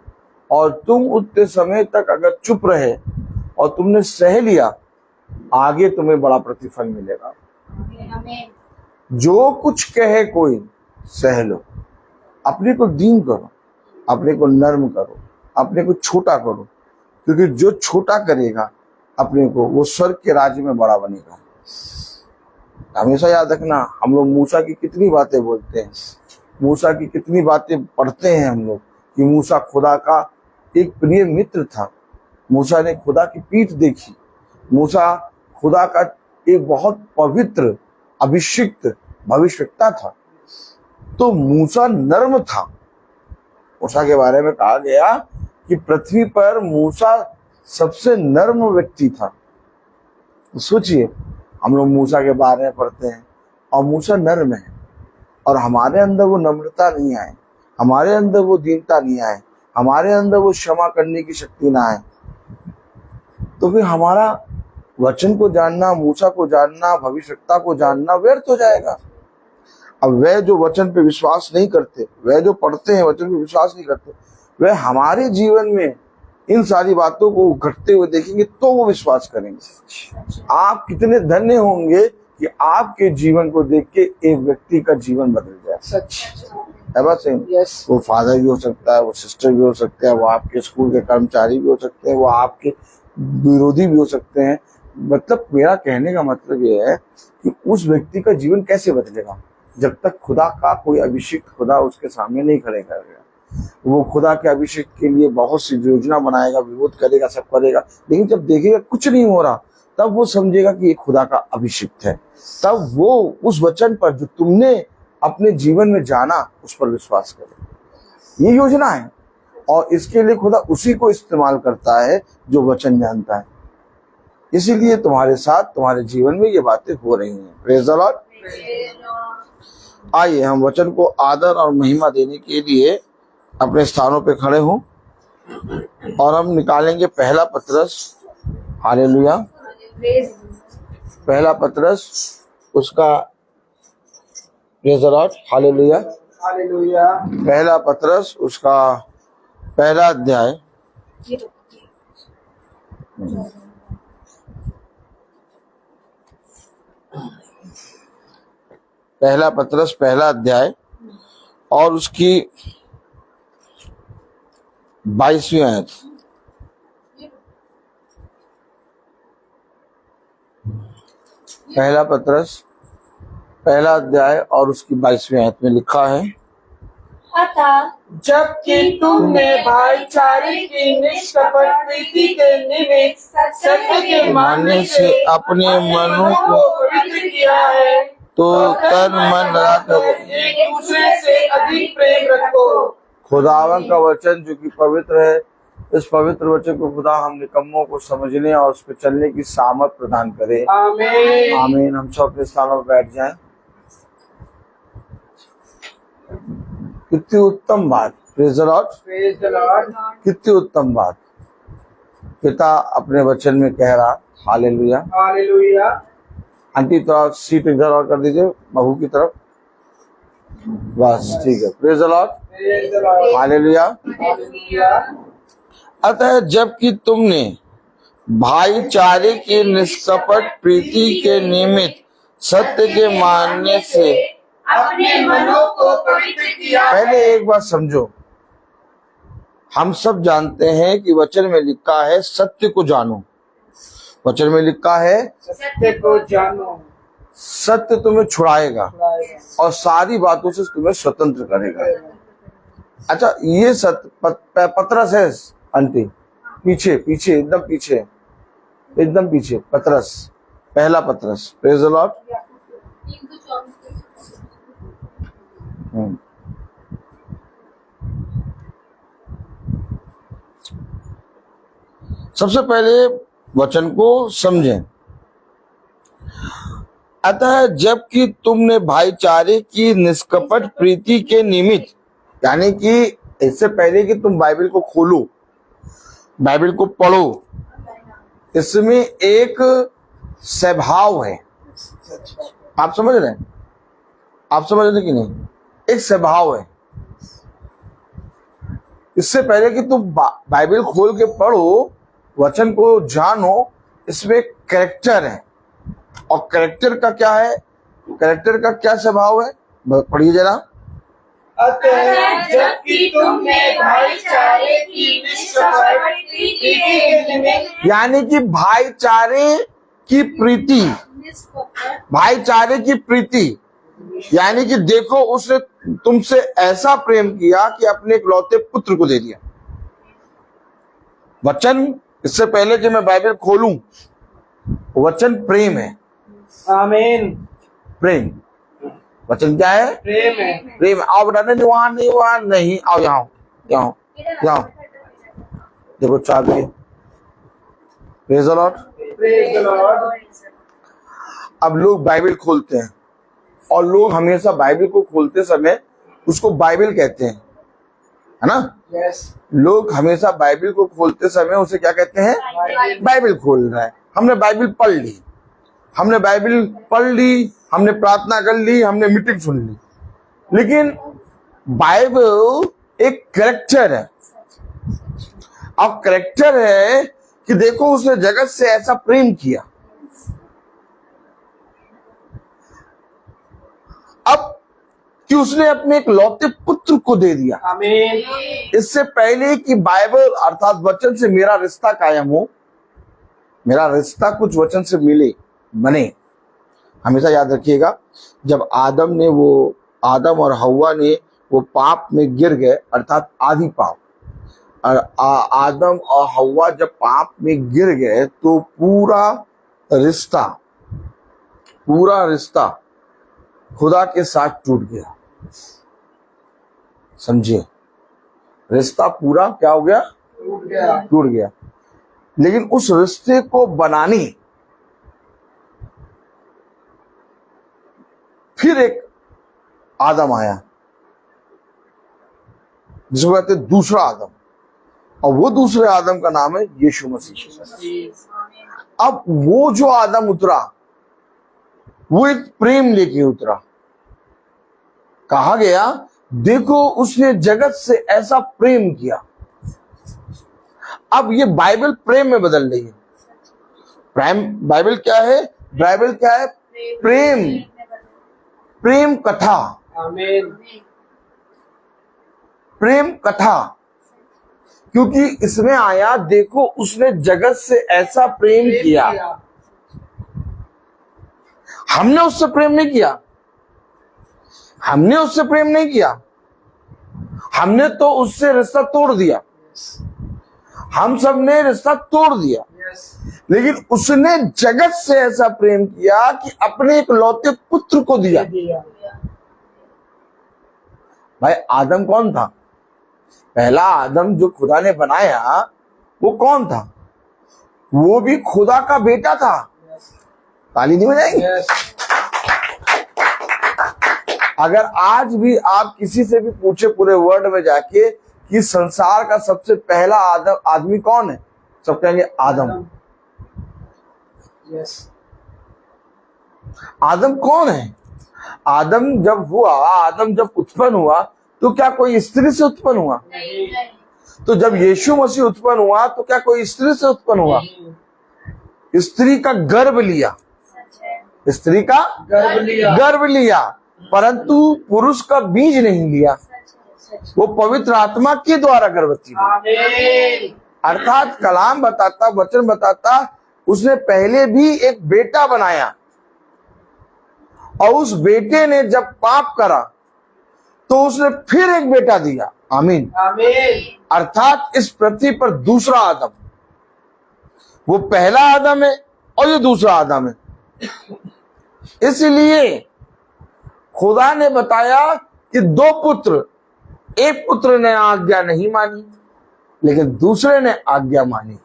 और तुम उतने समय तक अगर चुप रहे और तुमने सह लिया, आगे तुम्हें बड़ा प्रतिफल मिलेगा। जो कुछ कहे कोई सह लो, अपने को दीन करो, अपने को नर्म करो, अपने को छोटा करो, क्योंकि जो छोटा करेगा अपने को वो स्वर्ग के राज्य में बड़ा बनेगा। हमेशा याद रखना, हम लोग मूसा की कितनी बातें बोलते हैं, मूसा की कितनी बातें पढ़ते हैं हम लोग कि मूसा खुदा का एक प्रिय मित्र था, मूसा ने खुदा की पीठ देखी, मूसा खुदा का एक बहुत पवित्र अभिषिक्त भविष्यवक्ता था। तो मूसा नर्म था। मूसा के बारे में कहा गया कि पृथ्वी पर मूसा सबसे नर्म व्यक्ति था। सोचिए, हम लोग मूसा के बारे में पढ़ते हैं और मूसा नर्म है, और हमारे अंदर वो नम्रता नहीं आए, हमारे अंदर वो दीनता नहीं आए, हमारे अंदर वो क्षमा करने की शक्ति ना आए, तो फिर हमारा वचन को जानना, मूसा को जानना, भविष्यवक्ता को जानना व्यर्थ हो जाएगा। अब वह जो वचन पे विश्वास नहीं करते, वह जो पढ़ते हैं वचन पे विश्वास नहीं करते, वह हमारे जीवन में इन सारी बातों को घटते हुए देखेंगे तो वो विश्वास करेंगे। आप कितने धन्य होंगे कि आपके जीवन को देख के एक व्यक्ति का जीवन बदल जाए। सच है बात सही? यस। वो फादर भी हो सकता है, वो सिस्टर भी हो सकते हैं, वो आपके स्कूल के कर्मचारी भी हो सकते हैं, वो आपके विरोधी भी हो सकते हैं। मतलब मेरा कहने का मतलब ये है कि उस व्यक्ति का जीवन कैसे बदलेगा जब तक खुदा का कोई अभिषेक खुदा उसके सामने नहीं खड़े करेगा। वो खुदा के अभिषेक के लिए बहुत सी योजना बनाएगा, विरोध करेगा, सब करेगा, लेकिन जब देखेगा कुछ नहीं हो रहा, तब वो समझेगा कि ये खुदा का अभिषेक है। तब वो उस वचन पर जो तुमने अपने जीवन में जाना उस पर विश्वास करे। ये योजना है और इसके लिए खुदा उसी को इस्तेमाल करता है जो वचन जानता है। इसीलिए तुम्हारे साथ, तुम्हारे जीवन में ये बातें हो रही हैं। Praise the Lord. आइए हम वचन को आदर और महिमा देने के लिए अपने स्थानों पे खड़े हों और हम निकालेंगे पहला पतरस। हालेलुया। पहला पतरस उसका, praise the Lord, hallelujah. Hallelujah. पहला पतरस उसका पहला अध्याय, पहला पतरस पहला अध्याय और उसकी 22वीं आयत। पहला पतरस पहला अध्याय और उसकी 22वीं आयत में लिखा है, अतः जबकि तुमने भाईचारे की निष्कपट प्रीति के निमित्त सत्य के मानने से अपने मनों को पवित्र किया है, तो तन मन लगा कर एक दूसरे से अधिक प्रेम रखो। खुदावन का वचन जो कि पवित्र है, इस पवित्र वचन को खुदा हम निकम्मों को समझने और उस पर चलने की सामर्थ प्रदान करे। आमीन। आमीन। हम सब अपने स्थानों पर बैठ जाएं। कितनी उत्तम बात, praise the Lord, praise the Lord. कितनी उत्तम बात। पिता अपने वचन में कह रहा, हालेलुया। हालेलुया। आंटी थोड़ा सीट इधर और कर दीजिए बहू की तरफ, बस ठीक है। Praise the Lord, praise the Lord. Hallelujah. Hallelujah. अतः जबकि तुमने भाईचारे की निष्कपट प्रीति के निमित्त सत्य के मानने से अपने मनों को पवित्र किया। पहले एक बात समझो, हम सब जानते हैं कि वचन में लिखा है सत्य को जानो। वचन में लिखा है सत्य को जानो, सत्य तुम्हें छुड़ाएगा और सारी बातों से तुम्हें स्वतंत्र करेगा। अच्छा, ये सत्य पतरस है आंटी, पीछे पीछे एकदम पीछे, एकदम पीछे पतरस, पहला पतरस। Praise the Lord. सबसे पहले वचन को समझें। अतः जबकि तुमने भाईचारे की निष्कपट प्रीति के निमित्त, यानी कि इससे पहले कि तुम बाइबल को खोलो, बाइबल को पढ़ो, इसमें एक स्वभाव है। आप समझ रहे हैं? आप समझ रहे कि नहीं? एक स्वभाव है। इससे पहले कि तुम बाइबल खोल के पढ़ो, वचन को जानो, इसमें कैरेक्टर है। और कैरेक्टर का क्या है? कैरेक्टर का क्या स्वभाव है? पढ़िए जरा। अतः जबकि तुमने भाईचारे की निष्कपट प्रीति के निमित्त, यानी कि भाईचारे की प्रीति, भाईचारे की प्रीति, यानी कि देखो उसने तुमसे ऐसा प्रेम किया कि अपने इकलौते पुत्र को दे दिया। वचन, इससे पहले कि मैं बाइबल खोलूं, वचन प्रेम है। आमीन। प्रेम, वचन क्या है? प्रेम है। प्रेम। आओ बेटा, नहीं वहां नहीं, आओ यहाँ, यहाँ यहाँ, देखो चाबी। Praise the Lord. Praise the Lord. अब लोग बाइबल खोलते हैं और लोग हमेशा बाइबल को खोलते समय उसको बाइबल कहते हैं, है ना? यस। लोग हमेशा बाइबल को खोलते समय उसे क्या कहते हैं? बाइबल खोल रहा है। हमने बाइबल पढ़ ली, हमने बाइबल पढ़ ली, हमने प्रार्थना कर ली, हमने मीटिंग सुन ली, लेकिन बाइबल एक कैरेक्टर है। अब कैरेक्टर है कि देखो उसने जगत से ऐसा प्रेम किया। अब कि उसने अपने एक लौते पुत्र को दे दिया। आमीन। इससे पहले कि बाइबल अर्थात वचन से मेरा रिश्ता कायम हो, मेरा रिश्ता कुछ वचन से मिले, बने। हमेशा याद रखिएगा, जब आदम और हव्वा ने वो पाप में गिर गए, अर्थात आदि पाप, और आदम और हव्वा जब पाप में गिर गए तो पूरा रिश्ता खुदा के साथ टूट गया। समझिए, रिश्ता पूरा क्या हो गया? टूट गया। लेकिन उस रिश्ते को बनाने फिर एक आदम आया, जिसको कहते हैं दूसरा आदम, और वो दूसरे आदम का नाम है यीशु मसीह। अब वो जो आदम उतरा, वो एक प्रेम लेके उतरा। कहा गया, देखो उसने जगत से ऐसा प्रेम किया। अब ये बाइबल प्रेम में बदल रही है। बाइबल क्या है? बाइबल क्या है? प्रेम कथा। आमीन। प्रेम कथा, क्योंकि इसमें आया, देखो उसने जगत से ऐसा प्रेम किया। हमने उससे प्रेम नहीं किया, हमने उससे प्रेम नहीं किया, हमने तो उससे रिश्ता तोड़ दिया। हम सब ने रिश्ता तोड़ दिया। लेकिन उसने जगत से ऐसा प्रेम किया कि अपने एक लौते पुत्र को दिया। भाई, आदम कौन था? पहला आदम जो खुदा ने बनाया, वो कौन था? वो भी खुदा का बेटा था। ताली नहीं बजाएंगे? अगर आज भी आप किसी से भी पूछे पूरे वर्ल्ड में जाके कि संसार का सबसे पहला आदमी कौन है, सब कहेंगे आदम। यस। आदम कौन है? आदम जब उत्पन्न हुआ तो क्या कोई स्त्री से उत्पन्न हुआ? तो जब यीशु मसीह उत्पन्न हुआ तो क्या कोई स्त्री से उत्पन्न हुआ? स्त्री का गर्भ लिया, स्त्री का गर्भ लिया, परंतु पुरुष का बीज नहीं लिया। वो पवित्र आत्मा के द्वारा गर्भवती हुई। अर्थात कलाम बताता, वचन बताता, उसने पहले भी एक बेटा बनाया और उस बेटे ने जब पाप करा तो उसने फिर एक बेटा दिया। आमीन। अर्थात इस पृथ्वी पर दूसरा आदम, वो पहला आदम है और ये दूसरा आदम है। इसलिए खुदा ने बताया कि दो पुत्र, एक पुत्र ने आज्ञा नहीं मानी लेकिन दूसरे ने आज्ञा मानी।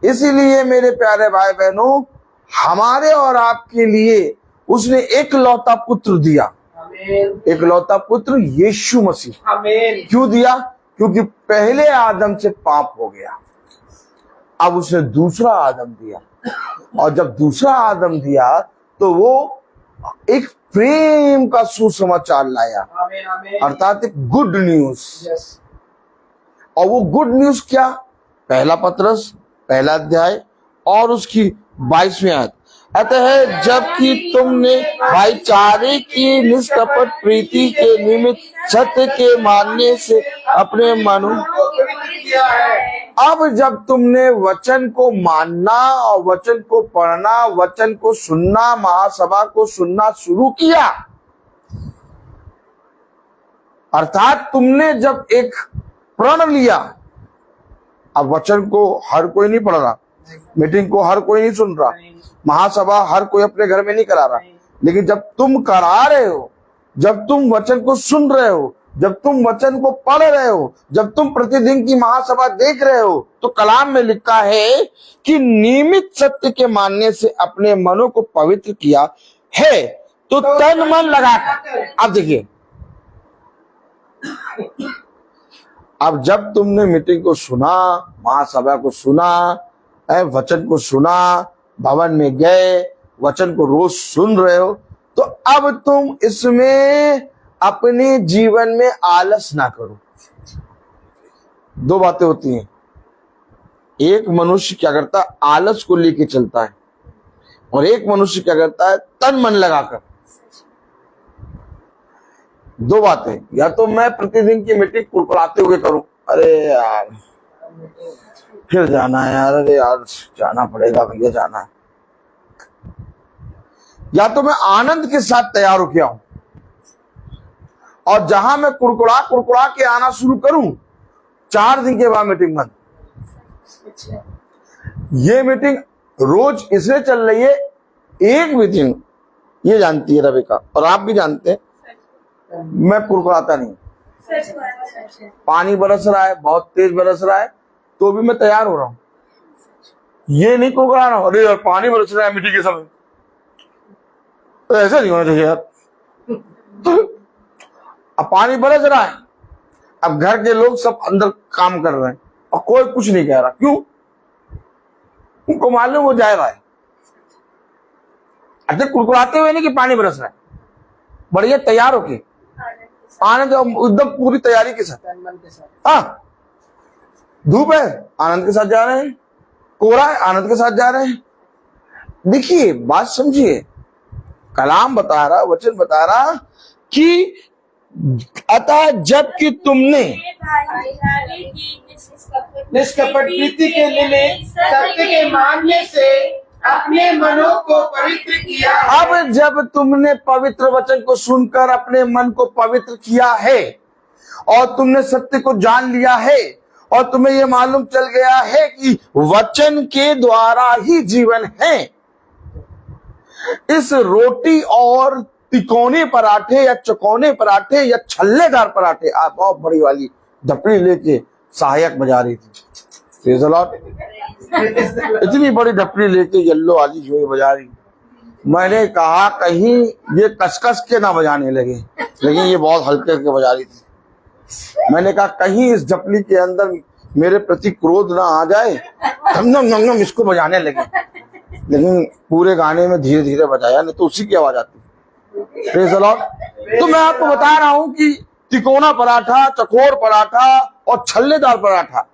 इसीलिए मेरे प्यारे भाई बहनों, हमारे और आपके लिए उसने एक लौता पुत्र दिया, एक लौता पुत्र यीशु मसीह। क्यों दिया? क्योंकि पहले आदम से पाप हो गया, अब उसने दूसरा आदम दिया, और जब दूसरा आदम दिया तो वो एक प्रेम का सुसमाचार लाया, अर्थात एक गुड न्यूज। और वो गुड न्यूज क्या? पहला पत्रस पहला अध्याय और उसकी 22वीं आयत, अतः जबकि तुमने भाईचारे की निष्कपट प्रीति के निमित्त सत्य के मानने से अपने मनों, अब जब तुमने वचन को मानना और वचन को पढ़ना, वचन को सुनना, महासभा को सुनना शुरू किया, अर्थात तुमने जब एक प्रण लिया, अब वचन को हर कोई नहीं पढ़ रहा, मीटिंग को हर कोई नहीं सुन रहा, महासभा हर कोई अपने घर में नहीं करा रहा, लेकिन जब तुम करा रहे हो, जब तुम वचन को सुन रहे हो, जब तुम वचन को पढ़ रहे हो, जब तुम प्रतिदिन की महासभा देख रहे हो, तो कलाम में लिखा है कि नियमित सत्य के मानने से अपने मनों को पवित्र किया है। तो तन मन लगाकर, अब देखिए, अब जब तुमने मीटिंग को सुना, महासभा को सुना, वचन को सुना, भवन में गए, वचन को रोज सुन रहे हो, तो अब तुम इसमें अपने जीवन में आलस ना करो। दो बातें होती हैं, एक मनुष्य क्या करता है? आलस को लेके चलता है, और एक मनुष्य क्या करता है? तन मन लगाकर। दो बातें, या तो मैं प्रतिदिन की मीटिंग कुड़कुड़ाते हुए करूं, अरे यार फिर जाना है यार, अरे यार जाना पड़ेगा भैया, जाना है, या तो मैं आनंद के साथ तैयार होके आऊं, और जहां मैं कुड़कुड़ा के आना शुरू करूं, 4 दिन के बाद मीटिंग बंद। ये मीटिंग रोज इसलिए चल रही है, एक मीटिंग ये जानती है रविका, और आप भी जानते हैं, मैं कुड़कुड़ाता नहीं। पानी बरस रहा है, बहुत तेज बरस रहा है, तो भी मैं तैयार हो रहा हूं। ये नहीं कुड़कुड़ा रहा हूं, अरे यार पानी बरस रहा है मीटिंग के समय, तो ऐसा नहीं होना चाहिए यार। अब पानी बरस रहा है, अब घर के लोग सब अंदर काम कर रहे हैं और कोई कुछ नहीं कह रहा, क्यों? उनको मालूम वो जा रहा है। अच्छा, कुड़कुड़ाते हुए नहीं कि पानी बरस रहा है, बढ़िया तैयार होके, आनंद एकदम पूरी तैयारी के साथ। हाँ, धूप है, आनंद के साथ जा रहे हैं, कोहरा है, आनंद के साथ जा रहे हैं। देखिए, बात समझिए, कलाम बता रहा, वचन बता रहा कि अतः जबकि तुमने निष्कपट प्रीति के निमित्त सत्य के मानने से अपने मनों को पवित्र किया है। अब जब तुमने पवित्र वचन को सुनकर अपने मन को पवित्र किया है, और तुमने सत्य को जान लिया है, और तुम्हें यह मालूम चल गया है कि वचन के द्वारा ही जीवन है, इस रोटी और तिकोने पराठे या चौकोने पराठे या छल्लेदार पराठे, आप बहुत बड़ी वाली ढपली लेके सहायक बजा रही थी, इतनी बड़ी ढपली लेके येल्लो वाली जो बजा रही। मैंने कहा कहीं ये कसकस के ना बजाने लगे, लेकिन ये बहुत हल्के हल्के बजा रही थी। मैंने कहा कहीं इस ढपली के अंदर मेरे प्रति क्रोध ना आ जाए, धम धम इसको बजाने लगे, लेकिन पूरे गाने में धीरे धीरे बजाया, नहीं तो उसी की आवाज आती। Praise the Lord. तो मैं आपको बता रहा हूं कि तिकोना पराठा, चकोर पराठा और छल्लेदार पराठा,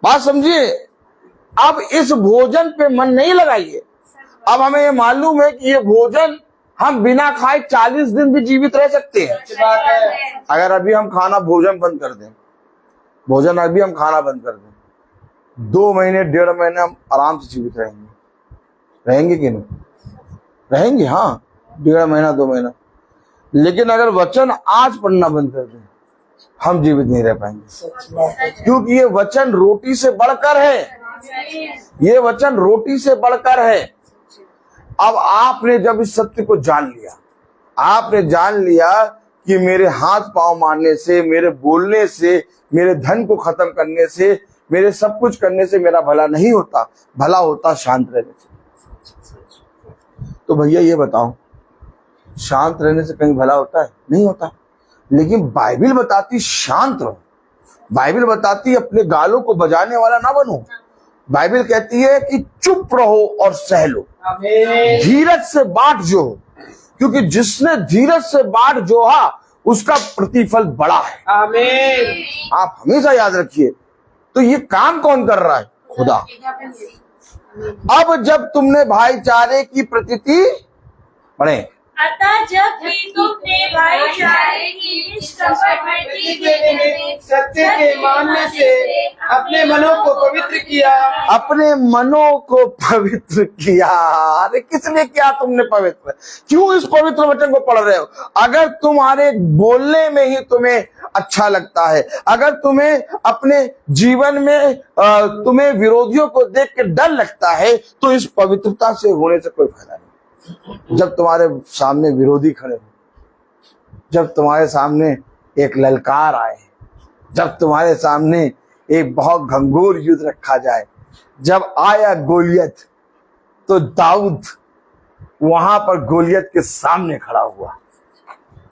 बात समझिए। अब इस भोजन पे मन नहीं लगाइए। अब हमें ये मालूम है कि ये भोजन हम बिना खाए 40 दिन भी जीवित रह सकते हैं। अगर अभी हम खाना भोजन बंद कर दें, भोजन अभी हम खाना बंद कर दें, 2 महीने 1.5 महीने हम आराम से जीवित रहेंगे। रहेंगे कि नहीं? रहेंगे, हाँ, 1.5 महीना 2 महीना। लेकिन अगर वचन आज पढ़ना बंद कर दें, हम जीवित नहीं रह पाएंगे, क्योंकि ये वचन रोटी से बढ़कर है। ये वचन रोटी से बढ़कर है। अब आपने जब इस सत्य को जान लिया, आपने जान लिया कि मेरे हाथ पांव मारने से, मेरे बोलने से, मेरे धन को खत्म करने से, मेरे सब कुछ करने से मेरा भला नहीं होता, भला होता शांत रहने से। तो भैया ये बताओ, शांत रहने से कहीं भला होता है? नहीं होता। लेकिन बाइबिल बताती शांत रहो। बाइबिल बताती अपने गालों को बजाने वाला ना बनो। बाइबिल कहती है कि चुप रहो और सह लो, धीरज से बाट जो, क्योंकि जिसने धीरज से बाट जोहा उसका प्रतिफल बड़ा है। आमीन। आप हमेशा याद रखिए। तो ये काम कौन कर रहा है? खुदा। अब जब तुमने भाईचारे की प्रतीति पढ़े, अतः जब भी तुमने भाईचारे की निष्कपट प्रीति के निमित्त सत्य के मानने से अपने मनों को पवित्र किया। अपने मनों को पवित्र किया। अरे किसने किया तुमने पवित्र? क्यों इस पवित्र वचन को पढ़ रहे हो? अगर तुम्हारे बोलने में ही तुम्हें अच्छा लगता है, अगर तुम्हें अपने जीवन में तुम्हें विरोधियों को देख के डर लगता है, तो इस पवित्रता से होने से कोई फायदा नहीं। जब तुम्हारे सामने विरोधी खड़े हो, जब तुम्हारे सामने एक ललकार आए, जब तुम्हारे सामने एक बहुत घंघोर युद्ध रखा जाए, जब आया गोलियत, तो दाऊद वहां पर गोलियत के सामने खड़ा हुआ।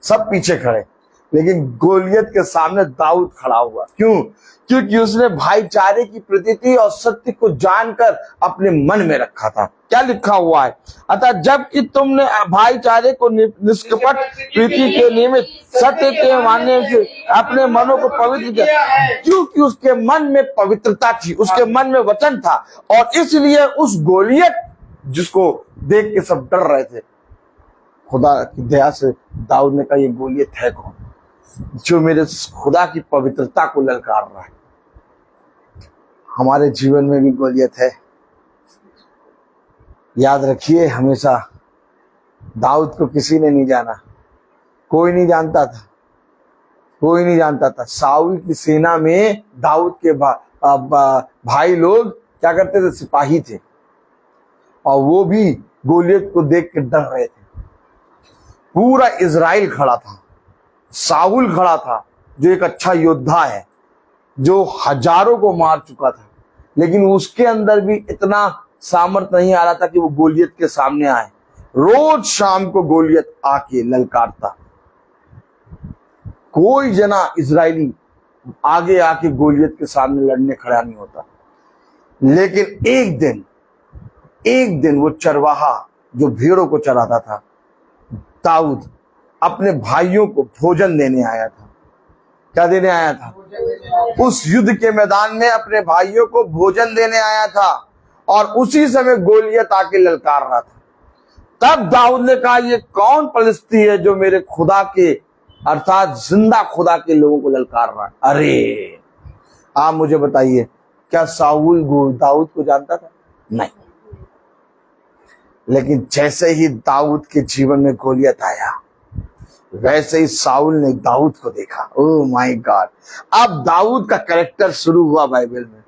सब पीछे खड़े, लेकिन गोलियत के सामने दाऊद खड़ा हुआ। क्यों? क्योंकि उसने भाईचारे की प्रतीति और सत्य को जानकर अपने मन में रखा था। क्या लिखा हुआ है? अतः जबकि तुमने भाईचारे को निष्कपट प्रीति के निमित्त सत्य के मानने से अपने मनों को पवित्र किया, क्योंकि उसके मन में पवित्रता थी, उसके मन में वचन था, और इसलिए उस गोलियत जिसको देख के सब डर रहे थे, खुदा की दया से दाऊद ने कहा, ये गोलियत है कौन जो मेरे खुदा की पवित्रता को ललकार रहा है? हमारे जीवन में भी गोलियत है। याद रखिए, हमेशा दाऊद को किसी ने नहीं जाना, कोई नहीं जानता था, कोई नहीं जानता था। साउल की सेना में दाऊद के भाई लोग क्या करते थे? सिपाही थे, और वो भी गोलियत को देख के डर रहे थे। पूरा इजराइल खड़ा था, साउल खड़ा था जो एक अच्छा योद्धा है, जो हजारों को मार चुका था, लेकिन उसके अंदर भी इतना सामर्थ्य नहीं आ रहा था कि वो गोलियत के सामने आए। रोज शाम को गोलियत आके ललकारता, कोई जना इजरायली आगे आके गोलियत के सामने लड़ने खड़ा नहीं होता। लेकिन एक दिन वो चरवाहा जो भेड़ों को चराता था, दाऊद अपने भाइयों को भोजन देने आया था। क्या देने आया था? उस युद्ध के मैदान में अपने भाइयों को भोजन देने आया था, और उसी समय गोलियत आके ललकार रहा था। तब दाऊद ने कहा, ये कौन फलिस्ती है जो मेरे खुदा के अर्थात जिंदा खुदा के लोगों को ललकार रहा है? अरे आप मुझे बताइए, क्या साउल दाऊद को जानता था? नहीं। लेकिन जैसे ही दाऊद के जीवन में गोलियत आया, वैसे ही साउल ने दाऊद को देखा। Oh my God! अब दाऊद का कैरेक्टर शुरू हुआ बाइबल में।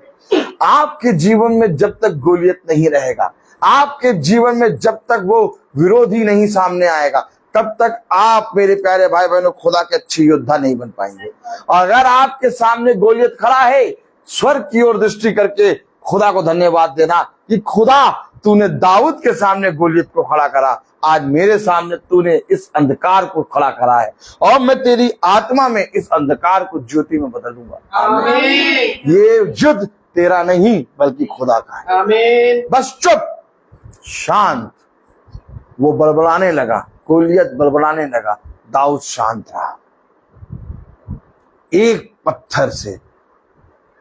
आपके जीवन में जब तक गोलियत नहीं रहेगा, आपके जीवन में जब तक वो विरोधी नहीं सामने आएगा, तब तक आप मेरे प्यारे भाई बहनों खुदा के अच्छे योद्धा नहीं बन पाएंगे। और अगर आपके सामने गोलियत खड़ा है, स्वर्ग की ओर दृष्टि करके खुदा को धन्यवाद देना कि खुदा तूने दाऊद के सामने गोलियत को खड़ा करा, आज मेरे सामने तूने इस अंधकार को खड़ा करा है और मैं तेरी आत्मा में इस अंधकार को ज्योति में बदलूंगा। आमीन ये युद्ध तेरा नहीं बल्कि खुदा का है। आमीन बस चुप, शांत। वो बड़बड़ाने लगा, गोलियत बड़बड़ाने लगा, दाऊद शांत रहा। एक पत्थर से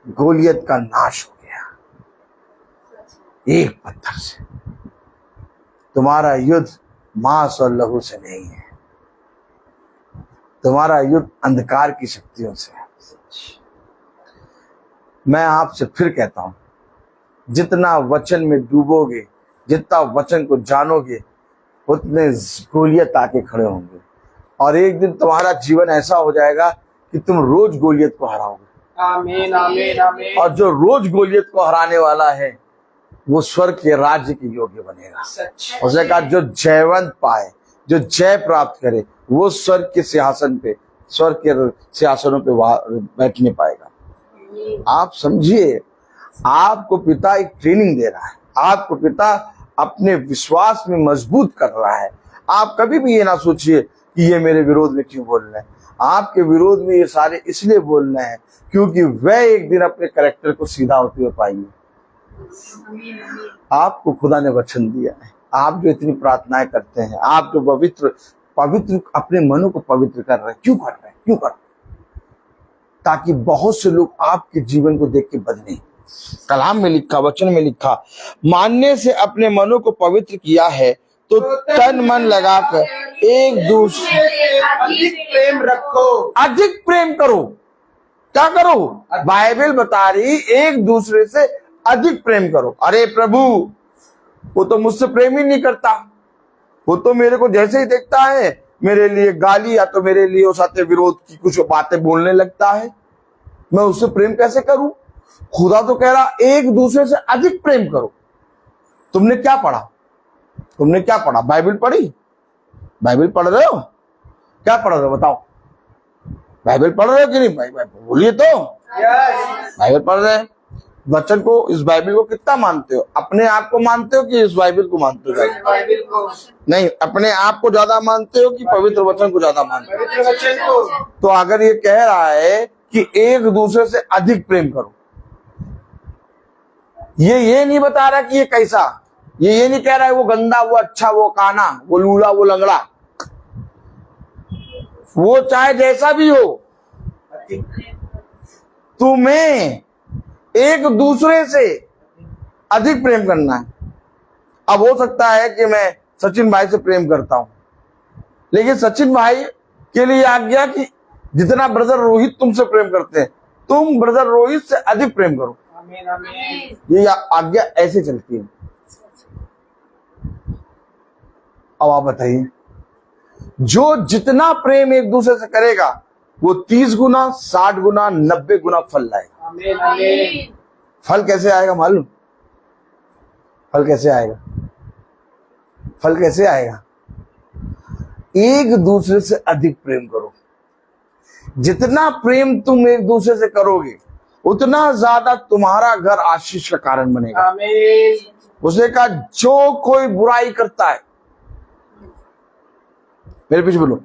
गोलियत का नाश हो गया, एक पत्थर से। तुम्हारा युद्ध मांस और लहू से नहीं है, तुम्हारा युद्ध अंधकार की शक्तियों से है। मैं आपसे फिर कहता हूं, जितना वचन में डूबोगे, जितना वचन को जानोगे, उतने गोलियत आके खड़े होंगे और एक दिन तुम्हारा जीवन ऐसा हो जाएगा कि तुम रोज गोलियत को हराओगे। आमीन आमीन आमीन। और जो रोज गोलियत को हराने वाला है वो स्वर्ग के राज्य के योग्य बनेगा। सच। उसने कहा जो जयवंत पाए, जो जय प्राप्त करे, वो स्वर्ग के सिंहासन पे, स्वर्ग के सिंहासनों पे बैठने पाएगा। आप समझिए, आपको पिता एक ट्रेनिंग दे रहा है, आपको पिता अपने विश्वास में मजबूत कर रहा है। आप कभी भी ये ना सोचिए कि ये मेरे विरोध में क्यों बोल रहे हैं। आपके विरोध में ये सारे इसलिए बोल रहे हैं क्योंकि वह एक दिन अपने कैरेक्टर को सीधा होते हुए पाएंगे। आपको खुदा ने वचन दिया है, आप जो इतनी प्रार्थनाएं करते हैं, आप जो पवित्र अपने मनों को पवित्र कर रहे हैं, क्यों कर रहे हैं, क्यों कर रहे हैं? ताकि बहुत से लोग आपके जीवन को देख के बदलें। कलाम में लिखा, वचन में लिखा, मानने से अपने मनों को पवित्र किया है तो तन मन लगाकर एक दूसरे से अधिक प्रेम रखो। अधिक प्रेम करो। क्या करो? बाइबल बता रही एक दूसरे से अधिक प्रेम करो। अरे प्रभु, वो तो मुझसे प्रेम ही नहीं करता, वो तो मेरे को जैसे ही देखता है मेरे लिए गाली या तो मेरे लिए उस आते विरोध की कुछ बातें बोलने लगता है। मैं उससे प्रेम कैसे करूं? खुदा तो कह रहा एक दूसरे से अधिक प्रेम करो। तुमने क्या पढ़ा? तुमने क्या पढ़ा? बाइबल पढ़ी? बाइबल पढ़ रहे हो? क्या पढ़ रहे हो बताओ? बाइबल पढ़ रहे हो कि नहीं? बाइबल बोलिए तो। यस। बाइबल पढ़ रहे हैं। वचन को, इस बाइबल को कितना मानते हो? अपने आप को मानते हो कि इस बाइबल को मानते हो? बाइबल को नहीं, अपने आप को ज्यादा मानते हो कि पवित्र वचन को ज्यादा मानते हो? पवित्र वचन को। तो अगर ये कह रहा है कि एक दूसरे से अधिक प्रेम करो, ये नहीं बता रहा कि ये कैसा, ये नहीं कह रहा है वो गंदा, वो अच्छा, वो काना, वो लूला, वो लंगड़ा, वो चाहे जैसा भी हो, तुम्हें एक दूसरे से अधिक प्रेम करना है। अब हो सकता है कि मैं सचिन भाई से प्रेम करता हूं, लेकिन सचिन भाई के लिए आज्ञा कि जितना ब्रदर रोहित तुमसे प्रेम करते हैं, तुम ब्रदर रोहित से अधिक प्रेम करो। आमीन आमीन। ये आज्ञा ऐसे चलती है। अब आप बताइए, जो जितना प्रेम एक दूसरे से करेगा वो 30 गुना, 60 गुना, 90 गुना फल लाएगा। आमीन आमीन। फल कैसे आएगा मालूम? फल कैसे आएगा? फल कैसे आएगा? एक दूसरे से अधिक प्रेम करो। जितना प्रेम तुम एक दूसरे से करोगे उतना ज्यादा तुम्हारा घर आशीष का कारण बनेगा। आमीन। उसने कहा जो कोई बुराई करता है, मेरे पीछे बोलो,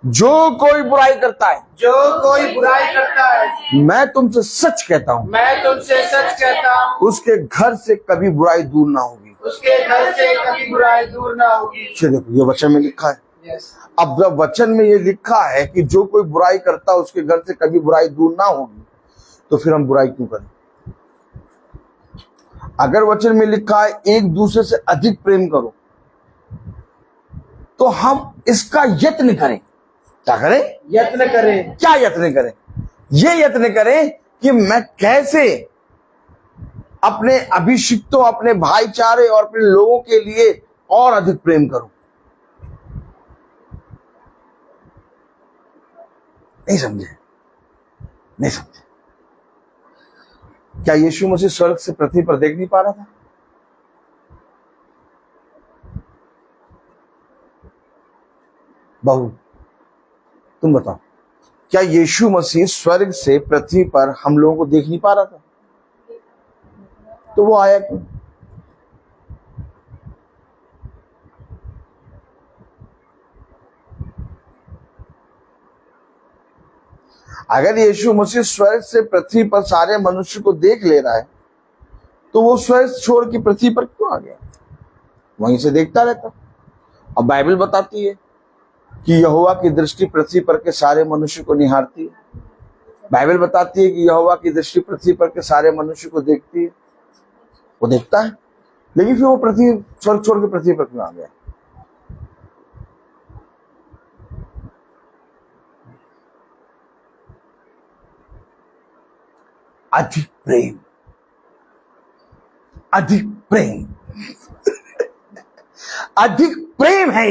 जो कोई बुराई करता है, जो कोई बुराई करता है, मैं तुमसे सच कहता हूं, मैं तुमसे सच कहता हूँ, उसके घर से कभी बुराई दूर ना होगी। उसके घर से कभी बुराई दूर ना होगी। ये देखो, ये वचन में लिखा है। यस। अब जब वचन में ये लिखा है कि जो कोई बुराई करता है उसके घर से कभी बुराई दूर ना होगी, तो फिर हम बुराई क्यों करें? अगर वचन में लिखा है एक दूसरे से अधिक प्रेम करो, तो हम इसका यत्न करें। क्या करें? यत्न करें। क्या यत्न करें? ये यत्न करें कि मैं कैसे अपने अभिषिक्तों, अपने भाईचारे और अपने लोगों के लिए और अधिक प्रेम करूं। नहीं समझे? नहीं समझे? क्या यीशु मसीह स्वर्ग से पृथ्वी पर देख नहीं पा रहा था? बहू, तुम बताओ, क्या यीशु मसीह स्वर्ग से पृथ्वी पर हम लोगों को देख नहीं पा रहा था? तो वो आया क्यों? अगर यीशु मसीह स्वर्ग से पृथ्वी पर सारे मनुष्य को देख ले रहा है तो वो स्वर्ग छोड़ के पृथ्वी पर क्यों आ गया? वहीं से देखता रहता। अब बाइबल बताती है कि यहोवा की दृष्टि पृथ्वी पर के सारे मनुष्य को निहारती है। बाइबल बताती है कि यहोवा की दृष्टि पृथ्वी पर के सारे मनुष्य को देखती है, वो देखता है, लेकिन फिर वो पृथ्वी स्वर्ग छोड़ के पृथ्वी पर क्यों आ गया? अधिक प्रेम, अधिक प्रेम, अधिक प्रेम है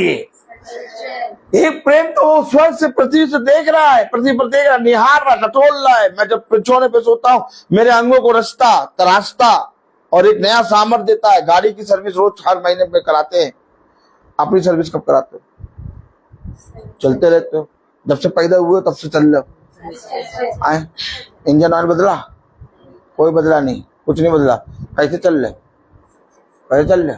ये प्रेम तो वो स्वर्ग से पृथ्वी से देख रहा है, पृथ्वी पर देख रहा है, निहार रहा, टटोल रहा है। मैं जब बिछौने पे सोता हूं मेरे अंगों को रचता, तराशता और एक नया सामर्थ्य देता है। गाड़ी की सर्विस रोज हर महीने में कराते हैं। अपनी सर्विस कब कराते हो? चलते रहते हो, जब से पैदा हुए तब से चल रहे हो। आए इंजन ऑयल बदला? कोई बदला नहीं, कुछ नहीं बदला। कैसे चल रहे? कैसे चल रहे?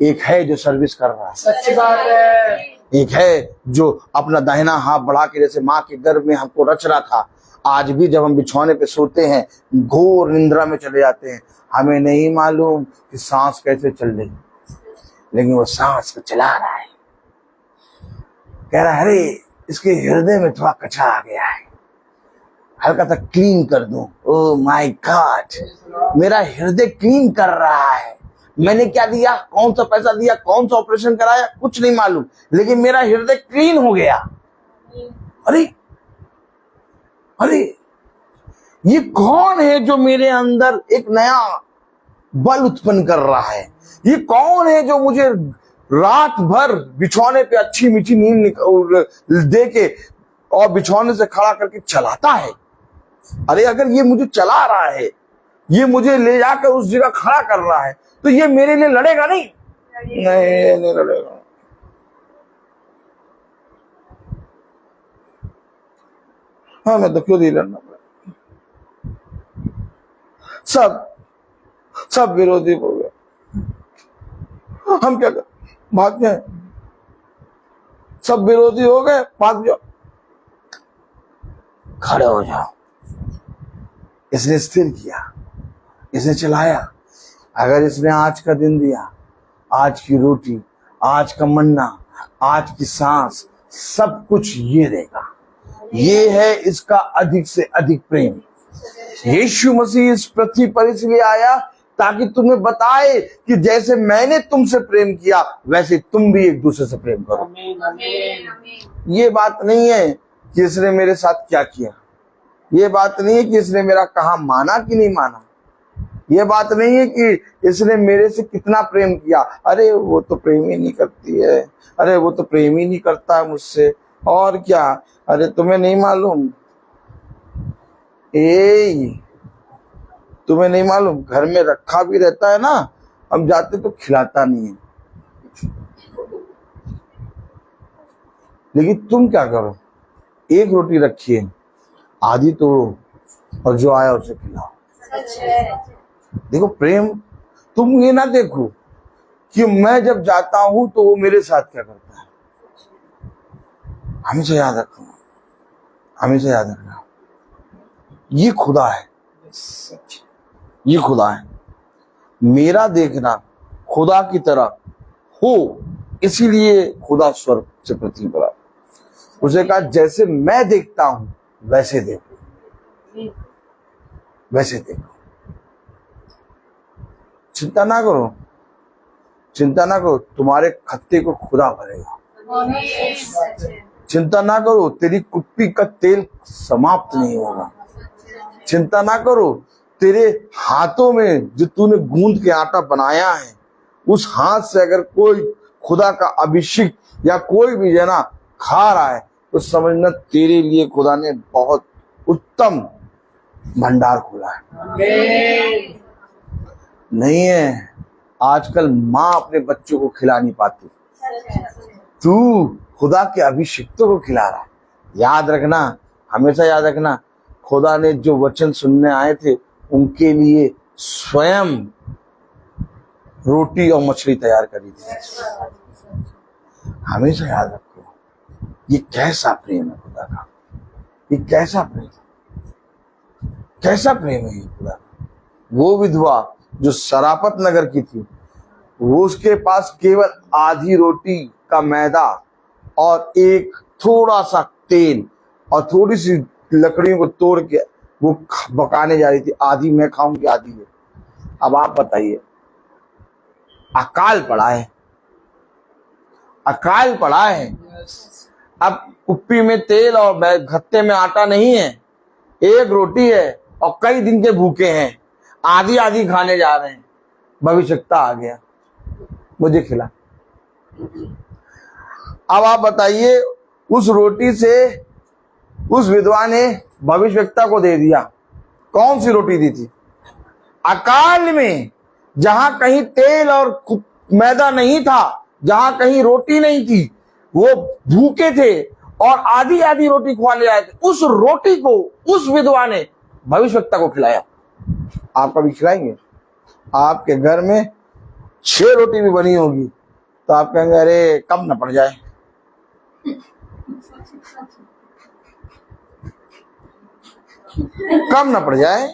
एक है जो सर्विस कर रहा है, सच्ची बात है। एक है जो अपना दाहिना हाथ बढ़ा के जैसे माँ के गर्भ में हमको रच रहा था। आज भी जब हम बिछौने पे सोते हैं घोर निंद्रा में चले जाते हैं, हमें नहीं मालूम कि सांस कैसे चल रही, लेकिन वो सांस को चला रहा है। कह रहा है अरे इसके हृदय में थोड़ा कचरा आ गया है, हल्का सा क्लीन कर दूं। ओह माय गॉड, मेरा हृदय क्लीन कर रहा है। मैंने क्या दिया, कौन सा पैसा दिया, कौन सा ऑपरेशन कराया, कुछ नहीं मालूम, लेकिन मेरा हृदय क्लीन हो गया। अरे अरे ये कौन है जो मेरे अंदर एक नया बल उत्पन्न कर रहा है? ये कौन है जो मुझे रात भर बिछौने पे अच्छी मीठी नींद दे के और बिछौने से खड़ा करके चलाता है? अरे अगर ये मुझे चला रहा है, ये मुझे ले जाकर उस जगह खड़ा कर रहा है, तो ये मेरे लिए लड़ेगा नहीं? नहीं लड़ेगा। हाँ मैं तो क्यों नहीं लड़ना पड़ा? सब विरोधी हो गए, हम क्या करें? भाग जाए? सब विरोधी हो गए, भाग जाओ, खड़े हो जाओ। इसने स्थिर किया, इसने चलाया। अगर इसने आज का दिन दिया, आज की रोटी, आज का मन्ना, आज की सांस, सब कुछ ये देगा। ये है इसका अधिक से अधिक प्रेम। यीशु मसीह इस पृथ्वी पर इसलिए आया ताकि तुम्हें बताए कि जैसे मैंने तुमसे प्रेम किया वैसे तुम भी एक दूसरे से प्रेम करो। ये बात नहीं है कि इसने मेरे साथ क्या किया, ये बात नहीं है कि इसने मेरा कहा माना कि नहीं माना, ये बात नहीं है कि इसने मेरे से कितना प्रेम किया। अरे वो तो प्रेम ही नहीं करती है, अरे वो तो प्रेम ही नहीं करता है मुझसे, और क्या? अरे तुम्हें नहीं मालूम, तुम्हें नहीं मालूम, घर में रखा भी रहता है ना, हम जाते तो खिलाता नहीं है। लेकिन तुम क्या करो, एक रोटी रखिए, आधी तोड़ो और जो आया उसे खिलाओ। देखो प्रेम, तुम ये ना देखो कि मैं जब जाता हूं तो वो मेरे साथ क्या करता है। हमेशा याद रखना, हमेशा याद रखना, ये खुदा है, ये खुदा है। मेरा देखना खुदा की तरह हो, इसीलिए खुदा स्वर्ग से पृथ्वी पर आया। उसे कहा जैसे मैं देखता हूं वैसे देखो, वैसे देखो। चिंता ना करो, चिंता ना करो, तुम्हारे खत्ते को खुदा भरेगा। चिंता ना करो, तेरी कुप्पी का तेल समाप्त नहीं होगा। चिंता ना करो, तेरे हाथों में जो तूने गूंद के आटा बनाया है, उस हाथ से अगर कोई खुदा का अभिषेक या कोई भी जना खा रहा है तो समझना तेरे लिए खुदा ने बहुत उत्तम भंडार खोला है। नहीं है, आजकल माँ अपने बच्चों को खिला नहीं पाती, तू खुदा के अभिषिक्तों को खिला रहा है। याद रखना, हमेशा याद रखना, खुदा ने जो वचन सुनने आए थे उनके लिए स्वयं रोटी और मछली तैयार करी थी। हमेशा याद रखो, ये कैसा प्रेम है खुदा का, ये कैसा प्रेम। कैसा प्रेम है ये खुदा। वो विधवा जो सरापत नगर की थी, वो उसके पास केवल आधी रोटी का मैदा और एक थोड़ा सा तेल और थोड़ी सी लकड़ियों को तोड़ के वो पकाने जा रही थी। आधी मैं खाऊंगी, आधी है। अब आप बताइए, अकाल पड़ा है, अकाल पड़ा है। अब कुप्पी में तेल और घत्ते में आटा नहीं है, एक रोटी है और कई दिन के भूखे हैं, आधी आधी खाने जा रहे हैं। भविष्यता आ गया, मुझे खिला। अब आप बताइए, उस रोटी से उस विधवा ने भविष्यवक्ता को दे दिया। कौन सी रोटी दी थी? अकाल में, जहां कहीं तेल और मैदा नहीं था, जहां कहीं रोटी नहीं थी, वो भूखे थे और आधी आधी रोटी खुआने आए थे। उस रोटी को उस विधवा ने भविष्यवक्ता को खिलाया। आप कभी खिलाएंगे? आपके घर में 6 रोटी भी बनी होगी तो आप कहेंगे अरे कम न पड़ जाए। कम ना पड़ जाए,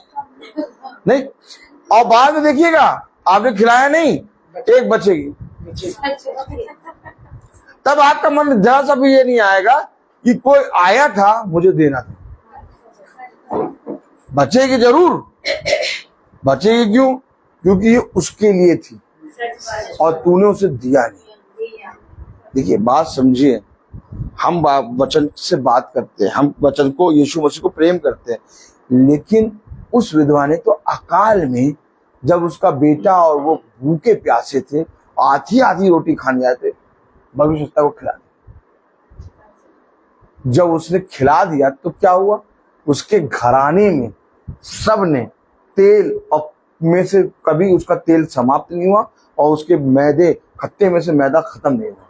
नहीं। और बाद में देखिएगा आपने खिलाया नहीं, एक बचेगी, तब आपका मन जरा सा भी ये नहीं आएगा कि कोई आया था मुझे देना था। बचेगी जरूर, बचेगी। क्यों? क्योंकि ये उसके लिए थी और तूने उसे दिया नहीं। देखिए बात समझिए, हम वचन से बात करते हैं, हम वचन को, यीशु मसीह को प्रेम करते हैं, लेकिन उस विधवा ने तो अकाल में, जब उसका बेटा और वो भूखे प्यासे थे, आधी आधी रोटी खाने आए थे, भविष्यवक्ता को खिला दिया। जब उसने खिला दिया तो क्या हुआ? उसके घराने में सब ने तेल और में से कभी उसका तेल समाप्त नहीं हुआ और उसके मैदे, खत्ते में से मैदा खत्म नहीं हुआ।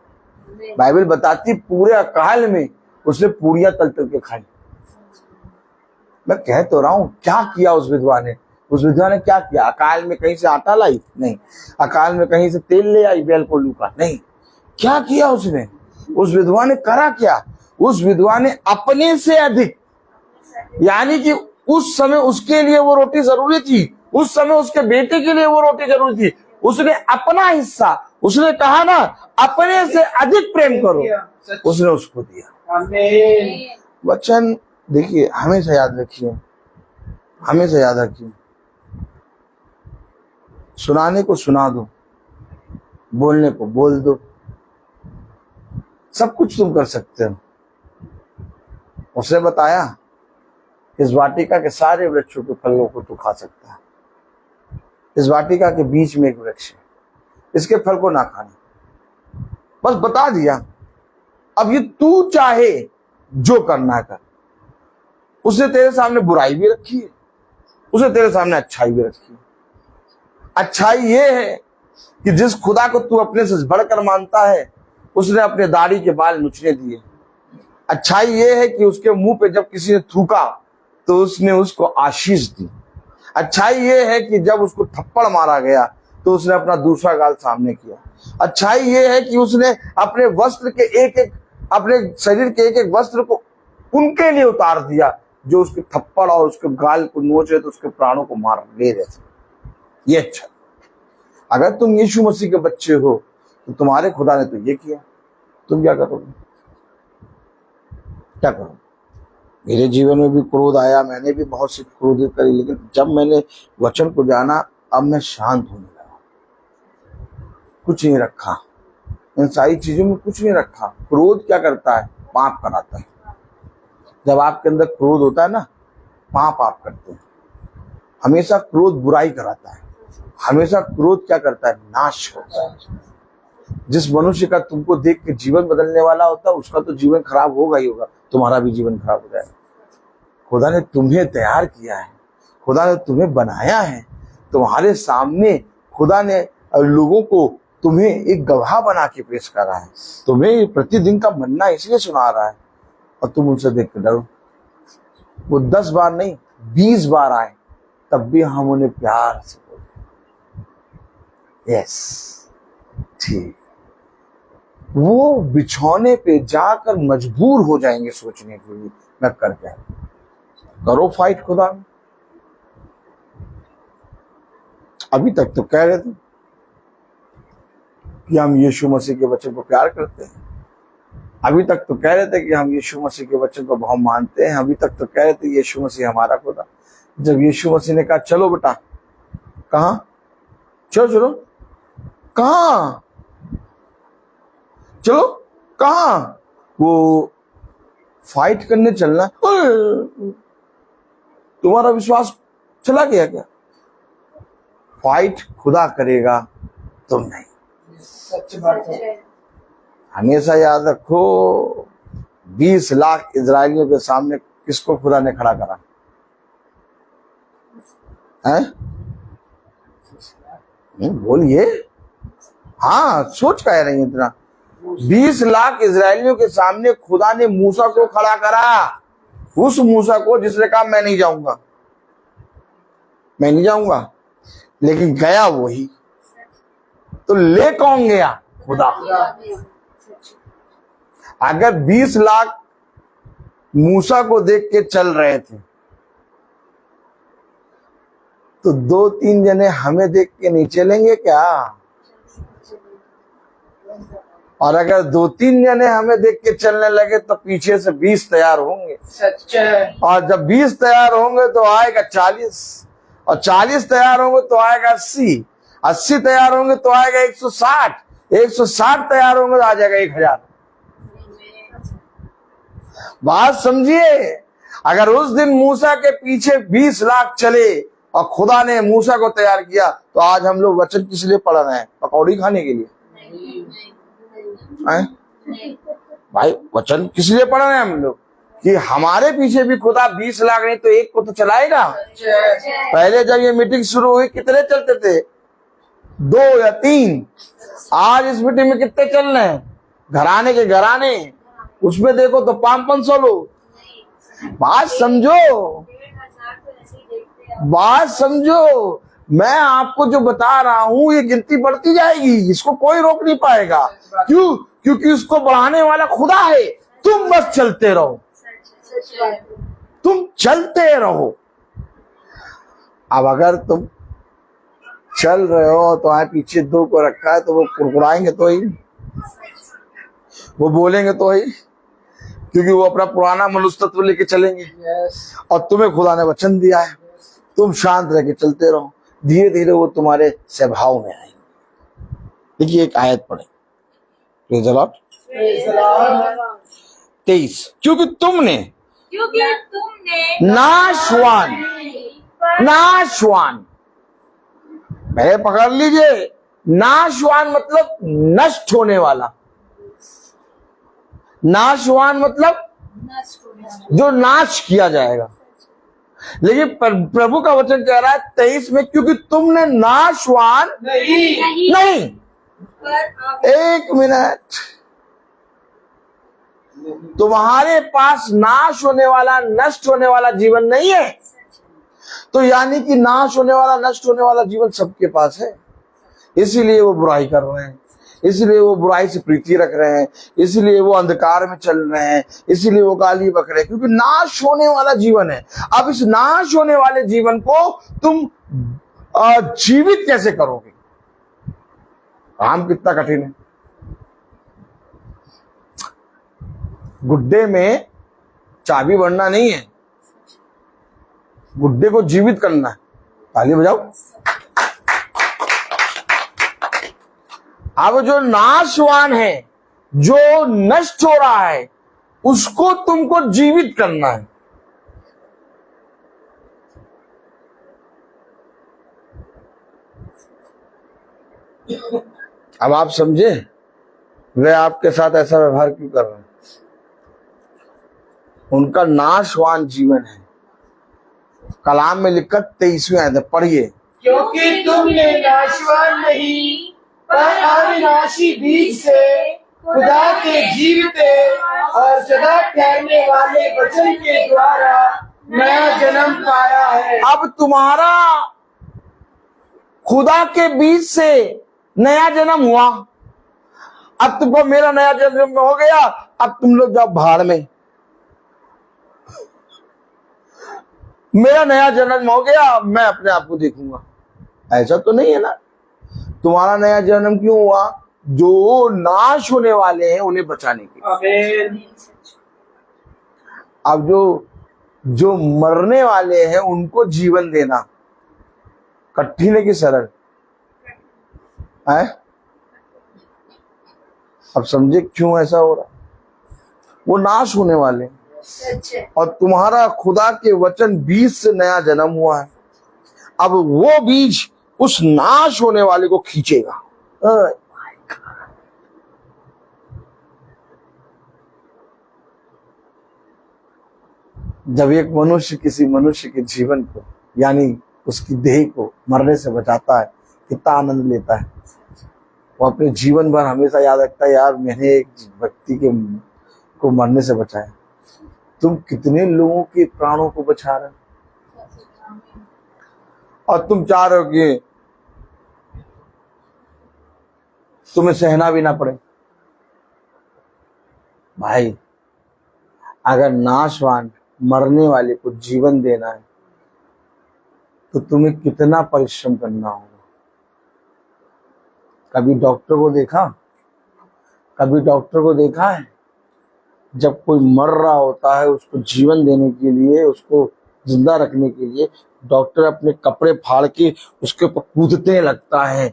बाइबल बताती पूरे अकाल में उसने पूरियां तल तल के खाई। मैं कह तो रहा हूं, क्या किया उस विधवा ने? उस विधवा ने क्या किया? अकाल में कहीं से आटा लाई? नहीं। अकाल में कहीं से तेल ले आई बैल कोल्हू का? नहीं। क्या किया उसने? उस विधवा ने करा क्या? उस विधवा ने अपने से अधिक, यानी कि उस समय उसके लिए वो रोटी जरूरी थी, उस समय उसके बेटे के लिए वो रोटी जरूरी थी, उसने अपना हिस्सा, उसने कहा ना अपने से अधिक प्रेम करो, उसने उसको दिया। वचन देखिए, हमेशा याद रखिए, हमेशा याद रखिए, सुनाने को सुना दो, बोलने को बोल दो, सब कुछ तुम कर सकते हो। उसने बताया इस वाटिका के सारे वृक्षों के फलों को तू खा सकता है, इस वाटिका के बीच में एक वृक्ष है, इसके फल को ना खाना। बस बता दिया। अब ये तू चाहे जो करना कर। उसने तेरे सामने बुराई भी रखी है, उसने तेरे सामने अच्छाई भी रखी है। अच्छाई ये है कि जिस खुदा को तू अपने से बढ़कर मानता है, उसने अपने दाढ़ी के बाल नुचने दिए। अच्छाई ये है कि उसके मुंह पे जब किसी ने थूका तो उसने उसको आशीष दी। अच्छाई ये है कि जब उसको थप्पड़ मारा गया तो उसने अपना दूसरा गाल सामने किया। अच्छाई ये है कि उसने अपने वस्त्र के एक एक, अपने शरीर के एक एक वस्त्र को उनके लिए उतार दिया जो उसके थप्पड़ और उसके गाल को नोच रहे थे, उसके प्राणों को मार ले रहे थे। ये अच्छा। अगर तुम यीशु मसीह के बच्चे हो तो तुम्हारे खुदा ने तो ये किया, तुम क्या करोगे? क्या करोगे? मेरे जीवन में भी क्रोध आया, मैंने भी बहुत सी क्रोधित करी, लेकिन जब मैंने वचन को जाना, अब मैं शांत होने लगा। कुछ नहीं रखा, इन सारी चीजों में कुछ नहीं रखा। क्रोध क्या करता है? पाप कराता है। जब आपके अंदर क्रोध होता है ना, पाप आप करते हैं। हमेशा क्रोध बुराई कराता है, हमेशा क्रोध क्या करता है? नाश करता है। जिस मनुष्य का तुमको देख के जीवन बदलने वाला होता है, उसका तो जीवन खराब होगा ही होगा, तुम्हारा भी जीवन खराब हो जाएगा। खुदा ने तुम्हें तैयार किया है, खुदा ने तुम्हें बनाया है, तुम्हारे सामने खुदा ने लोगों को तुम्हें एक गवाह बना के पेश करा है। तुम्हें प्रतिदिन का मन्ना इसलिए सुना रहा है और तुम उनसे देख के डरो। वो 10 बार नहीं 20 बार आए तब भी हम उन्हें प्यार से बोले यस ठीक। वो बिछौने पे जाकर मजबूर हो जाएंगे सोचने के लिए मैं कर क्या करो फाइट खुदा में। अभी तक तो कह रहे थे कि हम यीशु मसीह के वचन को प्यार करते हैं, अभी तक तो कह रहे थे कि हम यीशु मसीह के वचन को बहुत मानते हैं, अभी तक तो कह रहे थे यीशु मसीह हमारा खुदा। जब यीशु मसीह ने कहा चलो बेटा, कहा चलो चलो, कहा चलो, कहा वो फाइट करने चलना, तुम्हारा विश्वास चला गया क्या? फाइट खुदा करेगा, तुम नहीं। सच बात है। हमेशा याद रखो, 20 लाख इजरायलियों के सामने किसको खुदा ने खड़ा करा है? बोलिए, हाँ सोच कह रही है इतना। 20 लाख इजरायलियों के सामने खुदा ने मूसा को खड़ा करा, उस मूसा को जिसने कहा मैं नहीं जाऊंगा, मैं नहीं जाऊंगा, लेकिन गया वही। तो ले कौन गया? खुदा। अगर 20 लाख मूसा को देख के चल रहे थे, तो 2-3 जने हमें देख के नहीं चलेंगे क्या? और अगर 2-3 जने हमें देख के चलने लगे तो पीछे से 20 तैयार होंगे। सच है। और जब 20 तैयार होंगे तो आएगा 40, और 40 तैयार होंगे तो आएगा 80, 80 तैयार होंगे तो आएगा 160, 160 तैयार होंगे तो आ जाएगा 1000। बात समझिए, अगर उस दिन मूसा के पीछे 20 लाख चले और खुदा ने मूसा को तैयार किया, तो आज हम लोग वचन किस लिए पढ़ रहे हैं? पकौड़ी खाने के लिए? भाई वचन किस लिए पढ़ रहे हैं हम लोग? कि हमारे पीछे भी खुदा 20 लाख नहीं तो एक को तो चलाएगा। पहले जब ये मीटिंग शुरू हुई कितने चलते थे? 2 या 3। आज इस मीटिंग में कितने चल रहे हैं? घराने के घराने, उसमें देखो तो 500-500 लोग। बात समझो, बात समझो, मैं आपको जो बता रहा हूं ये गिनती बढ़ती जाएगी, इसको कोई रोक नहीं पाएगा। क्यों? क्योंकि उसको बढ़ाने वाला खुदा है। तुम बस चलते रहो, तुम चलते रहो। अब अगर तुम चल रहे हो तो आए पीछे 2 को रखा है तो वो कुड़कुड़ाएंगे तो ही, वो बोलेंगे तो ही, क्योंकि वो अपना पुराना मनुष्य तत्व लेके चलेंगे। और तुम्हें खुदा ने वचन दिया है, तुम शांत रह के चलते रहो, धीरे धीरे वो तुम्हारे स्वभाव में आएंगे। देखिए एक आयत पढ़े, प्रेज़ द लॉर्ड। 23, क्योंकि तुमने नाशवान, नाशवान, पहले पकड़ लीजिए, नाशवान मतलब नष्ट होने वाला, नाशवान मतलब जो नाश किया जाएगा। लेकिन प्रभु का वचन कह रहा है 23 में, क्योंकि तुमने नाशवान नहीं। एक मिनट, तुम्हारे पास नाश होने वाला, नष्ट होने वाला जीवन नहीं है। तो यानी कि नाश होने वाला, नष्ट होने वाला जीवन सबके पास है। इसीलिए वो बुराई कर रहे हैं, इसीलिए वो बुराई से प्रीति रख रहे हैं, इसीलिए वो अंधकार में चल रहे हैं, इसीलिए वो गाली बक रहे हैं, क्योंकि नाश होने वाला जीवन है। अब इस नाश होने वाले जीवन को तुम जीवित कैसे करोगे? काम कितना कठिन है। गुड्डे में चाबी भरना नहीं है, गुड्डे को जीवित करना है। ताली बजाओ। अब जो नाशवान है, जो नष्ट हो रहा है, उसको तुमको जीवित करना है। अब आप समझे वे आपके साथ ऐसा व्यवहार क्यों कर रहे हैं? उनका नाशवान जीवन है। कलाम में लिखा 23वीं आयत पढ़िए, क्योंकि तुमने नाशवान नहीं पर अविनाशी बीज से खुदा के जीवते और सदा ठहरने वाले वचन के द्वारा नया जन्म पाया है। अब तुम्हारा खुदा के बीज से नया जन्म हुआ। अब तुमको मेरा नया जन्म हो गया, अब तुम लोग जाओ भाड़ में। मेरा नया जन्म हो गया, मैं अपने आप को देखूंगा। ऐसा तो नहीं है ना। तुम्हारा नया जन्म क्यों हुआ? जो नाश होने वाले हैं उन्हें बचाने के लिए। आमीन। अब जो मरने वाले हैं उनको जीवन देना कठिन है कि सरल है? अब समझे क्यों ऐसा हो रहा है? वो नाश होने वाले हैं सच है। और तुम्हारा खुदा के वचन बीज से नया जन्म हुआ है। अब वो बीज उस नाश होने वाले को खींचेगा। जब एक मनुष्य किसी मनुष्य के जीवन को यानी उसकी देह को मरने से बचाता है, कितना आनंद लेता है। वो अपने जीवन भर हमेशा याद रखता है, यार मैंने एक व्यक्ति को मरने से बचाया। तुम कितने लोगों के प्राणों को बचा रहे हो और तुम चाह रहे हो कि तुम्हें सहना भी ना पड़े। भाई, अगर नाशवान मरने वाले को जीवन देना है तो तुम्हें कितना परिश्रम करना होगा। कभी डॉक्टर को देखा? कभी डॉक्टर को देखा है? जब कोई मर रहा होता है उसको जीवन देने के लिए, उसको जिंदा रखने के लिए डॉक्टर अपने कपड़े फाड़ के उसके ऊपर कूदने लगता है।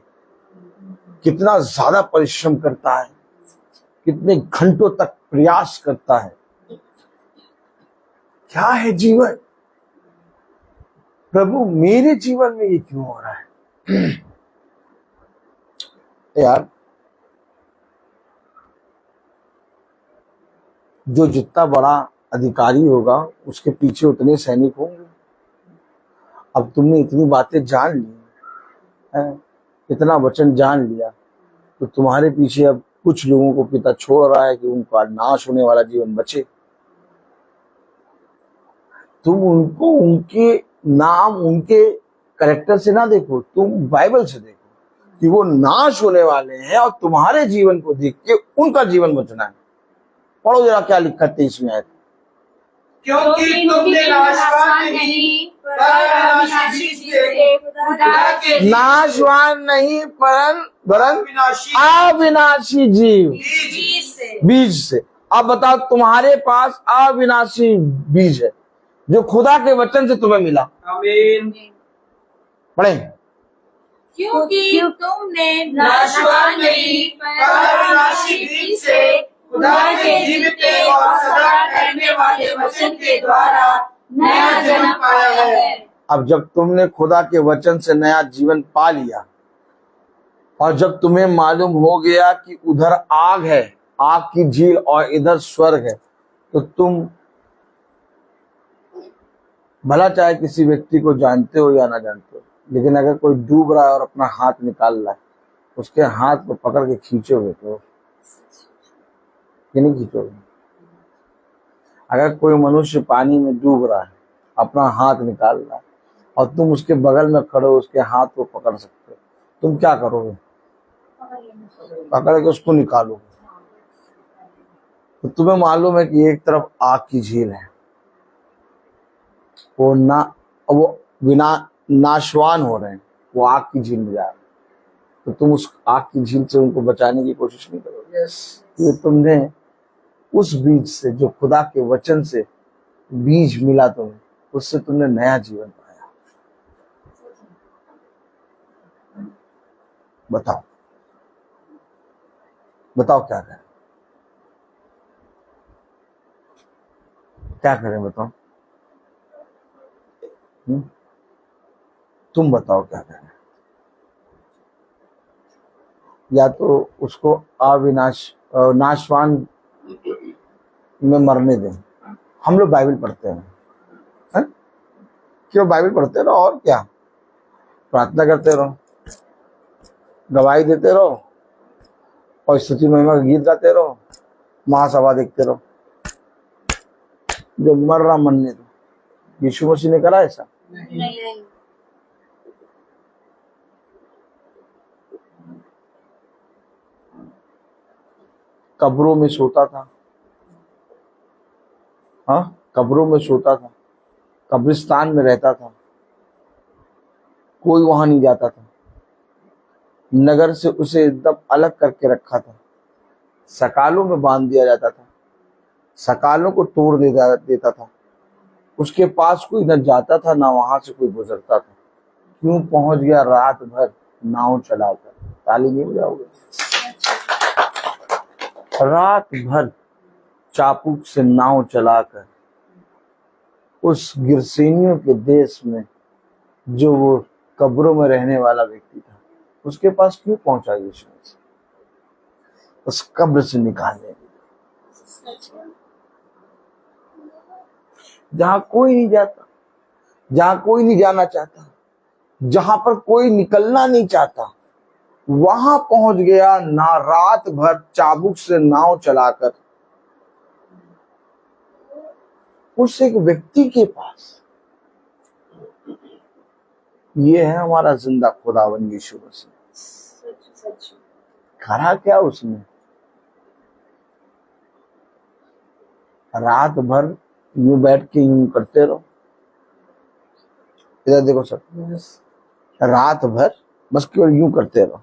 कितना ज्यादा परिश्रम करता है, कितने घंटों तक प्रयास करता है। क्या है जीवन? प्रभु मेरे जीवन में ये क्यों हो रहा है? यार, जो जितना बड़ा अधिकारी होगा उसके पीछे उतने सैनिक होंगे। अब तुमने इतनी बातें जान ली है, इतना वचन जान लिया, तो तुम्हारे पीछे अब कुछ लोगों को पिता छोड़ रहा है कि उनका नाश होने वाला जीवन बचे। तुम उनको उनके नाम, उनके कैरेक्टर से ना देखो, तुम बाइबल से देखो कि वो नाश होने वाले हैं और तुम्हारे जीवन को देख के उनका जीवन बचना है। पढ़ो जरा क्या लिखा है 23वीं आयत। क्योंकि तुमने नाशवान नहीं पर अविनाशी से खुदा के नाशवान नहीं वरन अविनाशी अविनाशी जीव बीज से। अब बताओ, तुम्हारे पास अविनाशी बीज है जो खुदा के वचन से तुम्हें मिला। आमीन। पढ़े। क्योंकि तुमने नाशवान नहीं पर अविनाशी बीज से खुदा के जीवते और सदा ठहरने वाले वचन के द्वारा नया जन्म पाया है। अब जब तुमने खुदा के वचन से नया जीवन पा लिया और जब तुम्हें मालूम हो गया कि उधर आग है, आग की झील, और इधर स्वर्ग है, तो तुम भला चाहे किसी व्यक्ति को जानते हो या ना जानते हो, लेकिन अगर कोई डूब रहा है और अपना हाथ निकाल रहा है, उसके हाथ को पकड़ के खींचोगे तो नहीं खींचोगे? अगर कोई मनुष्य पानी में डूब रहा है, अपना हाथ निकाल रहा है और तुम उसके बगल में खड़े हो, उसके हाथ को पकड़ सकते हो, तुम क्या करोगे? पकड़ के उसको निकालोगे। तो तुम्हें मालूम है कि एक तरफ आग की झील है, वो बिना नाशवान हो रहे हैं, वो आग की झील में जा रहे हैं, तो तुम उस आग की झील से उनको बचाने की कोशिश नहीं करोगे। ये तुमने उस बीज से, जो खुदा के वचन से बीज मिला तुम्हें, उससे तुमने नया जीवन पाया। बताओ बताओ क्या करें? क्या करें बताओ? तुम बताओ क्या करें? या तो उसको नाशवान में मरने दें। हम लोग बाइबल पढ़ते हैं, क्यों? बाइबल पढ़ते रहो और क्या, प्रार्थना करते रहो, गवाही देते रहो और स्तुति महिमा का गीत गाते रहो, महासभा देखते रहो। जो मर रहा मरने दो। यीशु मसीह ने करा ऐसा? नहीं। कब्रों में सोता था, हाँ, कब्रों में सोता था, कब्रिस्तान में रहता था, कोई वहां नहीं जाता था, नगर से उसे एकदम अलग करके रखा था। सकालों में बांध दिया जाता था, सकालों को तोड़ देता था। उसके पास कोई न जाता था ना वहां से कोई गुजरता था। क्यों पहुंच गया रात भर नाव चलाकर। ताली नहीं बजाओगे? रात भर चाबुक से नाव चलाकर उस गिरसेनियों के देश में जो वो कब्रों में रहने वाला व्यक्ति था, उसके पास क्यों पहुंचा यीशु मसीह? उस कब्र से निकालने, जहां कोई नहीं जाता, जहां कोई नहीं जाना चाहता, जहां पर कोई निकलना नहीं चाहता, वहां पहुंच गया ना रात भर चाबुक से नाव चलाकर उस एक व्यक्ति के पास। ये है हमारा जिंदा खुदावन यीशु मसीह। करा क्या उसने? रात भर यूं बैठ के यूं करते रहो। इधर देखो सब, रात भर बस केवल यूं करते रहो।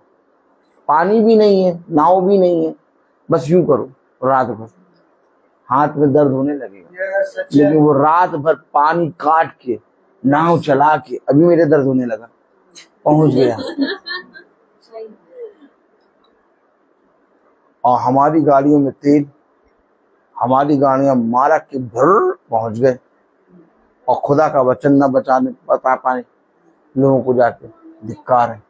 पानी भी नहीं है, नाव भी नहीं है, बस यूं करो रात भर। हाथ में दर्द होने लगेगा, लेकिन वो रात भर पानी काट के नाव चला के, अभी मेरे दर्द होने लगा, पहुंच गया। और हमारी गाड़ियों में तेल, हमारी गाड़ियां मारा के भर पहुंच गए, और खुदा का वचन न बता पाए लोगों को। जाके धिक्कार है,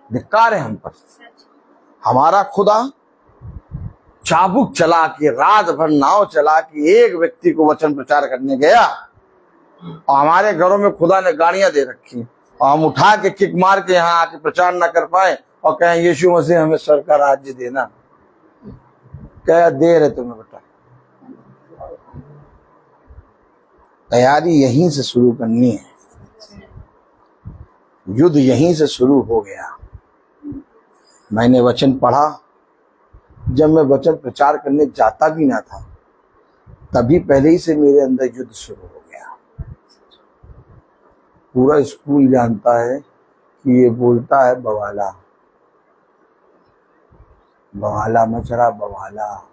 धिक्कार है हम पर। हमारा खुदा चाबुक चला के रात भर नाव चला के एक व्यक्ति को वचन प्रचार करने गया, और हमारे घरों में खुदा ने गाड़ियां दे रखी, और हम उठा के किक मार के यहाँ आके प्रचार न कर पाए और कहें यीशु मसीह हमें स्वर्ग का राज्य देना। क्या देर है तुम्हें बेटा? तैयारी यहीं से शुरू करनी है। युद्ध यहीं से शुरू हो गया। मैंने वचन पढ़ा, जब मैं वचन प्रचार करने जाता भी ना था, तभी पहले ही से मेरे अंदर युद्ध शुरू हो गया। पूरा स्कूल जानता है कि ये बोलता है बवाला, बवाला मच रहा, बवाला।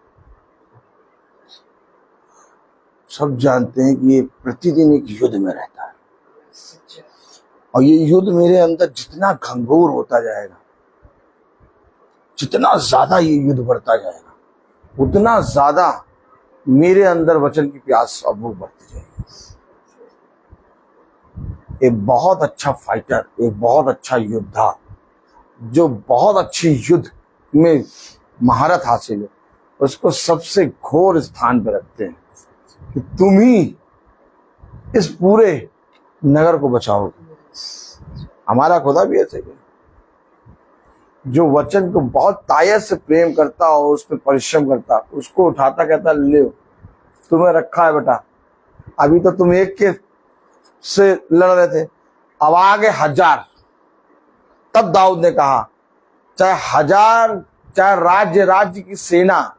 सब जानते हैं कि ये प्रतिदिन एक युद्ध में रहता है, और ये युद्ध मेरे अंदर जितना घंघोर होता जाएगा, जितना ज्यादा ये युद्ध बढ़ता जाएगा, उतना ज्यादा मेरे अंदर वचन की प्यास और भूख बढ़ती जाएगी। एक बहुत अच्छा फाइटर, एक बहुत अच्छा योद्धा, जो बहुत अच्छे युद्ध में महारत हासिल है, उसको सबसे घोर स्थान पर रखते हैं कि तुम ही इस पूरे नगर को बचाओगे। हमारा खुदा भी ऐसे ही, जो वचन को बहुत तायत से प्रेम करता और उस पर परिश्रम करता, उसको उठाता, कहता ले तुम्हें रखा है बेटा। अभी तो तुम एक के से लड़ रहे थे, अब आगे 1000। तब दाऊद ने कहा चाहे 1000, चाहे राज्य की सेना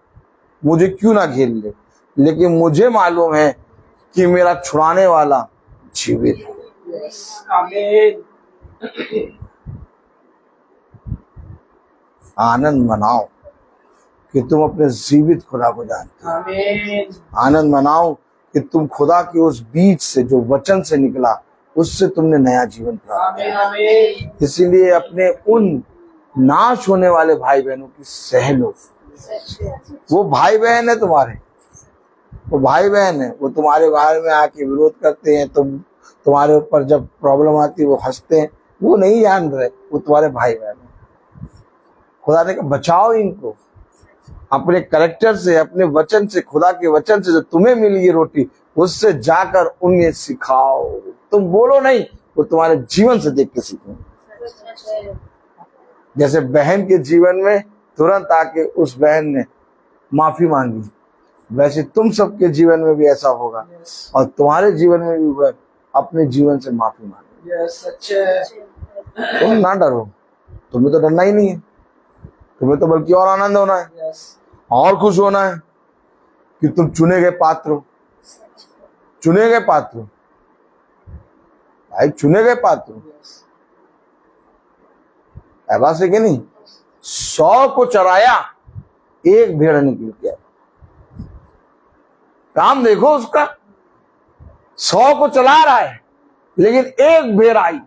मुझे क्यों ना घेर ले, लेकिन मुझे मालूम है कि मेरा छुड़ाने वाला जीवित है। आमीन। आनंद मनाओ कि तुम अपने जीवित खुदा को जानते हो। आमीन। आनंद मनाओ कि तुम खुदा के उस बीज से जो वचन से निकला, उससे तुमने नया जीवन प्राप्त आमीन। किया। आमीन। इसीलिए अपने उन नाश होने वाले भाई बहनों की सह लो। वो भाई बहन है तुम्हारे, वो भाई बहन है, वो तुम्हारे बारे में आके विरोध करते हैं, तुम्हारे ऊपर जब प्रॉब्लम आती है वो हंसते हैं, वो नहीं जान रहे वो तुम्हारे भाई बहन है। खुदा ने कहा बचाओ इनको अपने कैरेक्टर से, अपने वचन से, खुदा के वचन से जो तुम्हें मिली ये रोटी, उससे जाकर उन्हें सिखाओ। तुम बोलो नहीं, वो तुम्हारे जीवन से देख के सीखेंगे। जैसे बहन के जीवन में तुरंत आके उस बहन ने माफी मांगी, वैसे तुम सबके जीवन में भी ऐसा होगा, और तुम्हारे जीवन में भी वह अपने जीवन से माफी मांगे। तुम ना डरो, तुम्हें तो डरना ही नहीं है, तुम्हें तो बल्कि और आनंद होना है, और खुश होना है कि तुम चुने गए पात्र हो। चुने गए पात्र हो भाई, चुने गए पात्र हो। बात है कि नहीं? 100 को चराया, एक भेड़ निकल के आई। काम देखो उसका, 100 को चला रहा है लेकिन एक भेड़ आई।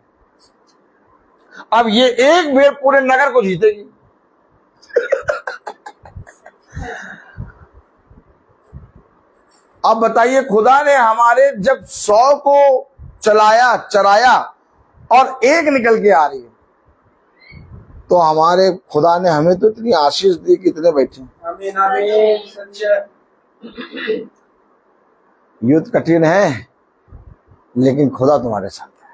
अब ये एक भेड़ पूरे नगर को जीतेगी। अब बताइए, खुदा ने हमारे जब 100 को चलाया, चराया और एक निकल के आ रही है, तो हमारे खुदा ने हमें तो इतनी आशीष दी, कितने बैठे। आमीन आमीन। सच्चा युद्ध कठिन है लेकिन खुदा तुम्हारे साथ है।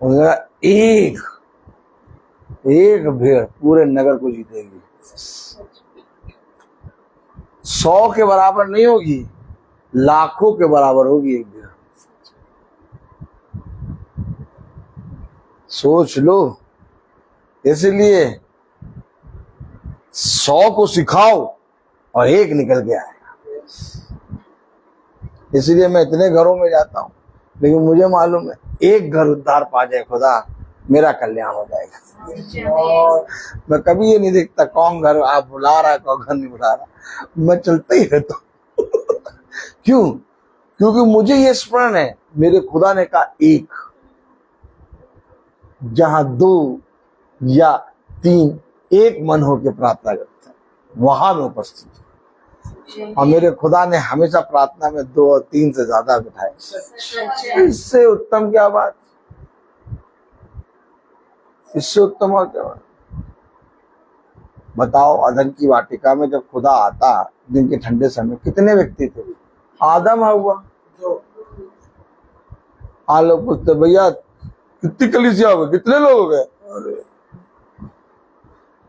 उन्होंने कहा, एक भेड़ पूरे नगर को जीतेगी। 100 के बराबर नहीं होगी, लाखों के बराबर होगी एक भेड़। सोच लो। इसलिए 100 को सिखाओ और एक निकल के आएगा। इसलिए मैं इतने घरों में जाता हूं, लेकिन मुझे मालूम है एक घर उद्धार पा जाए खुदा, मेरा कल्याण हो जाएगा। मैं कभी ये नहीं देखता कौन घर आप बुला रहा है, कौन घर नहीं बुला रहा, मैं चलता ही रहता हूं। क्यों? क्योंकि मुझे ये स्मरण है, मेरे खुदा ने कहा एक, जहां 2 या 3 एक मन होकर प्रार्थना करते हैं, वहां में उपस्थित हूं। और मेरे खुदा ने हमेशा प्रार्थना में 2 और 3 से ज्यादा बिठाए। इससे उत्तम क्या बात, इससे उत्तम और क्या बात? बताओ, अदन की वाटिका में जब खुदा आता दिन के ठंडे समय, कितने व्यक्ति थे? आदम हुआ। लोग पूछते, भैया कितनी कलीसिया हो गई, कितने लोग हो गए?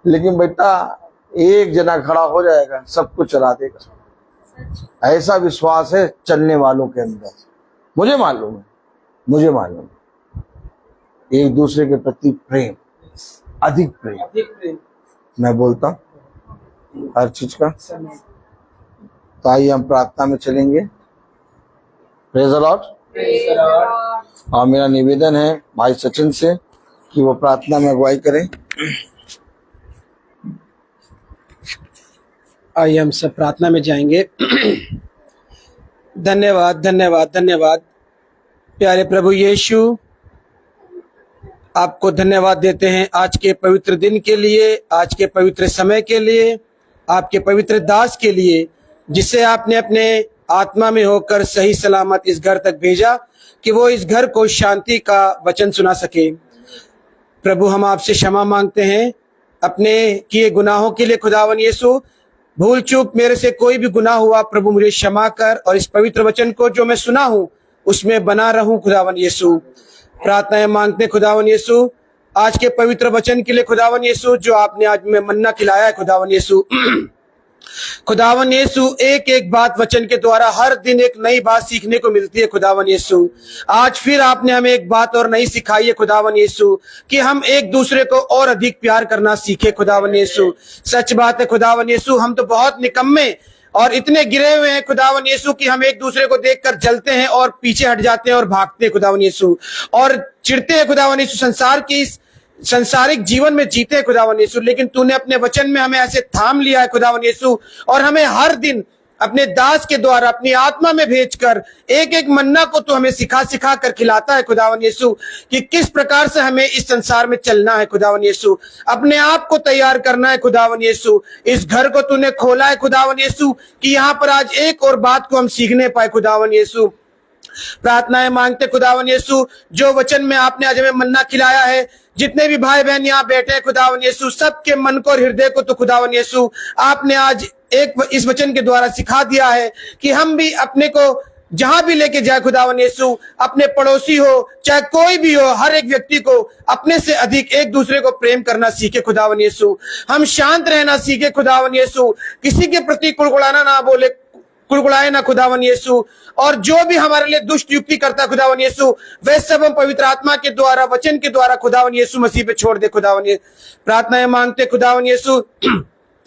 लेकिन बेटा एक जना खड़ा हो जाएगा, सब कुछ चला देगा। ऐसा विश्वास है चलने वालों के अंदर। मुझे मालूम है एक दूसरे के प्रति प्रेम, अधिक प्रेम मैं बोलता हूं हर चीज का। तो आइए हम प्रार्थना में चलेंगे। Praise the Lord. और मेरा निवेदन है भाई सचिन से कि वो प्रार्थना में अगुवाई करें। आइए हम सब प्रार्थना में जाएंगे। धन्यवाद धन्यवाद धन्यवाद प्यारे प्रभु यीशु, आपको धन्यवाद देते हैं आज के पवित्र दिन के लिए, आज के पवित्र समय के लिए, आपके पवित्र दास के लिए, जिसे आपने अपने आत्मा में होकर सही सलामत इस घर तक भेजा कि वो इस घर को शांति का वचन सुना सके। प्रभु, हम आपसे क्षमा मांगते हैं अपने किए गुनाहों के लिए। खुदावन यीशु, भूल चूक मेरे से कोई भी गुनाह हुआ, प्रभु मुझे क्षमा कर और इस पवित्र वचन को जो मैं सुना हूं उसमें बना रहूं। खुदावन यीशु, प्रार्थनाएं मांगते खुदावन यीशु आज के पवित्र वचन के लिए। खुदावन यीशु, जो आपने आज में मन्ना खिलाया है खुदावन यीशु, खुदावन यीशु एक एक बात वचन के द्वारा हर दिन एक नई बात सीखने को मिलती है। खुदावन यीशु, आज फिर आपने हमें एक बात और नई सिखाई है खुदावन यीशु, कि हम एक दूसरे को और अधिक प्यार करना सीखे। खुदावन यीशु, सच बात है खुदावन यीशु, हम तो बहुत निकम्मे और इतने गिरे हुए हैं खुदावन यीशु कि हम एक दूसरे को देखकर जलते हैं और पीछे हट जाते हैं और भागते हैं खुदावन यीशु, और चिढ़ते हैं खुदावन यीशु, संसार की इस संसारिक जीवन में जीते हैं खुदावन यीशु। लेकिन तूने अपने वचन में हमें ऐसे थाम लिया है खुदावन यीशु, और हमें हर दिन अपने दास के द्वारा अपनी आत्मा में भेजकर एक एक मन्ना को तू हमें सिखा सिखा कर खिलाता है खुदावन यीशु, कि किस प्रकार से हमें इस संसार में चलना है खुदावन यीशु, अपने आप को तैयार करना है खुदावन यीशु। इस घर को तूने खोला है खुदावन यीशु, कि यहाँ पर आज एक और बात को हम सीखने पाए खुदावन यीशु। प्रार्थनाएं मांगते खुदावन यीशु, जो वचन में आपने आज हमें मन्ना खिलाया है, जितने भी भाई बहन यहाँ बैठे हैं खुदावन यीशु, सबके मन को और हृदय को तो खुदावन यीशु आपने आज एक इस वचन के द्वारा सिखा दिया है कि हम भी अपने को जहां भी लेके जाए खुदावन यीशु, अपने पड़ोसी हो चाहे कोई भी हो, हर एक व्यक्ति को अपने से अधिक एक दूसरे को प्रेम करना सीखे खुदावन यीशु। हम शांत रहना सीखे खुदावन यीशु, किसी के प्रति कुड़कुड़ाना ना बोले, कुड़कुड़ाए ना खुदावन यीशु, और जो भी हमारे लिए दुष्ट युक्ति करता खुदावन यीशु, वह सब हम पवित्र आत्मा के द्वारा वचन के द्वारा खुदावन यीशु मसीह पे छोड़ दे खुदावन यीशु। प्रार्थनाएं मांगते खुदावन यीशु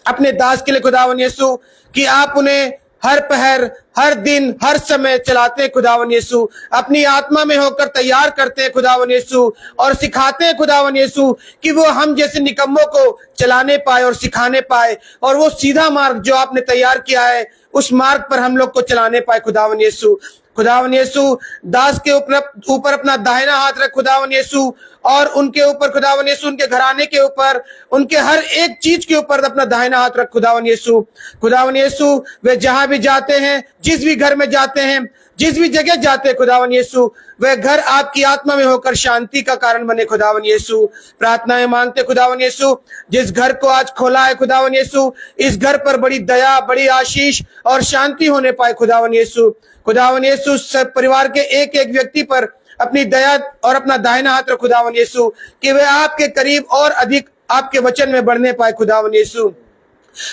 अपने दास के लिए खुदावन यीशु, कि आप उन्हें हर पहर, हर दिन, हर समय चलाते हैं खुदावन यीशु, अपनी आत्मा में होकर तैयार करते हैं खुदावन यीशु, और सिखाते हैं खुदावन यीशु कि वो हम जैसे निकम्मों को चलाने पाए और सिखाने पाए, और वो सीधा मार्ग जो आपने तैयार किया है उस मार्ग पर हम लोग को चलाने पाए खुदावन यीशु। खुदावन यीशु, दास के ऊपर अपना दाहिना हाथ रख खुदावन यीशु, और उनके ऊपर खुदावन यीशु, उनके घराने के ऊपर, उनके हर एक चीज के ऊपर अपना दाहिना हाथ रख खुदावन यीशु। खुदावन यीशु, वे जहां भी जाते हैं, जिस भी घर में जाते हैं, जिस भी जगह जाते हैं खुदावन यीशु, वह घर आपकी आत्मा में होकर शांति का कारण बने खुदावन यीशु। प्रार्थनाएं मांगते खुदावन यीशु, जिस घर को आज खोला है खुदावन यीशु, इस घर पर बड़ी दया, बड़ी आशीष और शांति होने पाए खुदावन यीशु। खुदावन यीशु, सब परिवार के एक एक व्यक्ति पर अपनी दया और अपना दाहिना हाथ रख खुदावन यीशु, कि वे आपके करीब और अधिक आपके वचन में बढ़ने पाए खुदावन यीशु।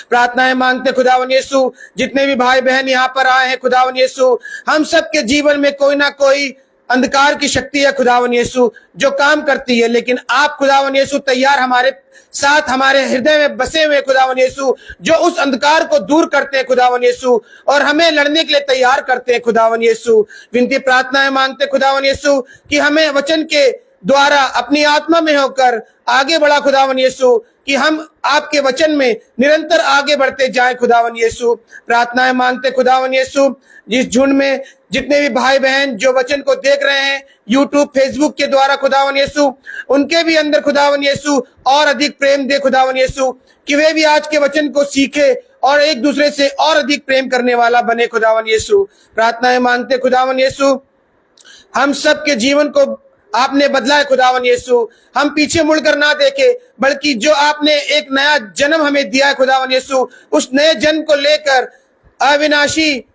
प्रार्थनाएं मांगते खुदावन यीशु, जितने भी भाई बहन यहाँ पर आए हैं खुदावन यीशु, हम सबके जीवन में कोई ना कोई अंधकार की शक्ति है खुदावन यीशु जो काम करती है, लेकिन आप खुदावन यीशु तैयार हमारे साथ, हमारे हृदय में बसे हुए खुदावन यीशु, जो उस अंधकार को दूर करते हैं खुदावन यीशु, और हमें लड़ने के लिए तैयार करते हैं खुदावन यीशु। विनती प्रार्थनाएं मांगते खुदावन यीशु कि हमें वचन के द्वारा अपनी आत्मा में होकर आगे बढ़ा खुदावन यीशु, कि हम आपके वचन में निरंतर आगे बढ़ते जाएं खुदावन यीशु। प्रार्थनाएं मांगते खुदावन यीशु, जिस झुंड में जितने भी भाई बहन जो वचन को देख रहे हैं यूट्यूब, फेसबुक के द्वारा खुदावन यीशु, उनके भी अंदर खुदावन यीशु और अधिक प्रेम दे खुदावन यीशु, कि वे भी आज के वचन को सीखे और एक दूसरे से और अधिक प्रेम करने वाला बने खुदावन यीशु। प्रार्थनाएं मांगते खुदावन यीशु, हम सब के जीवन को आपने बदला है खुदावन यीशु, हम पीछे मुड़कर ना देखे, बल्कि जो आपने एक नया जन्म हमें दिया है खुदावन यीशु, उस नए जन्म को लेकर अविनाशी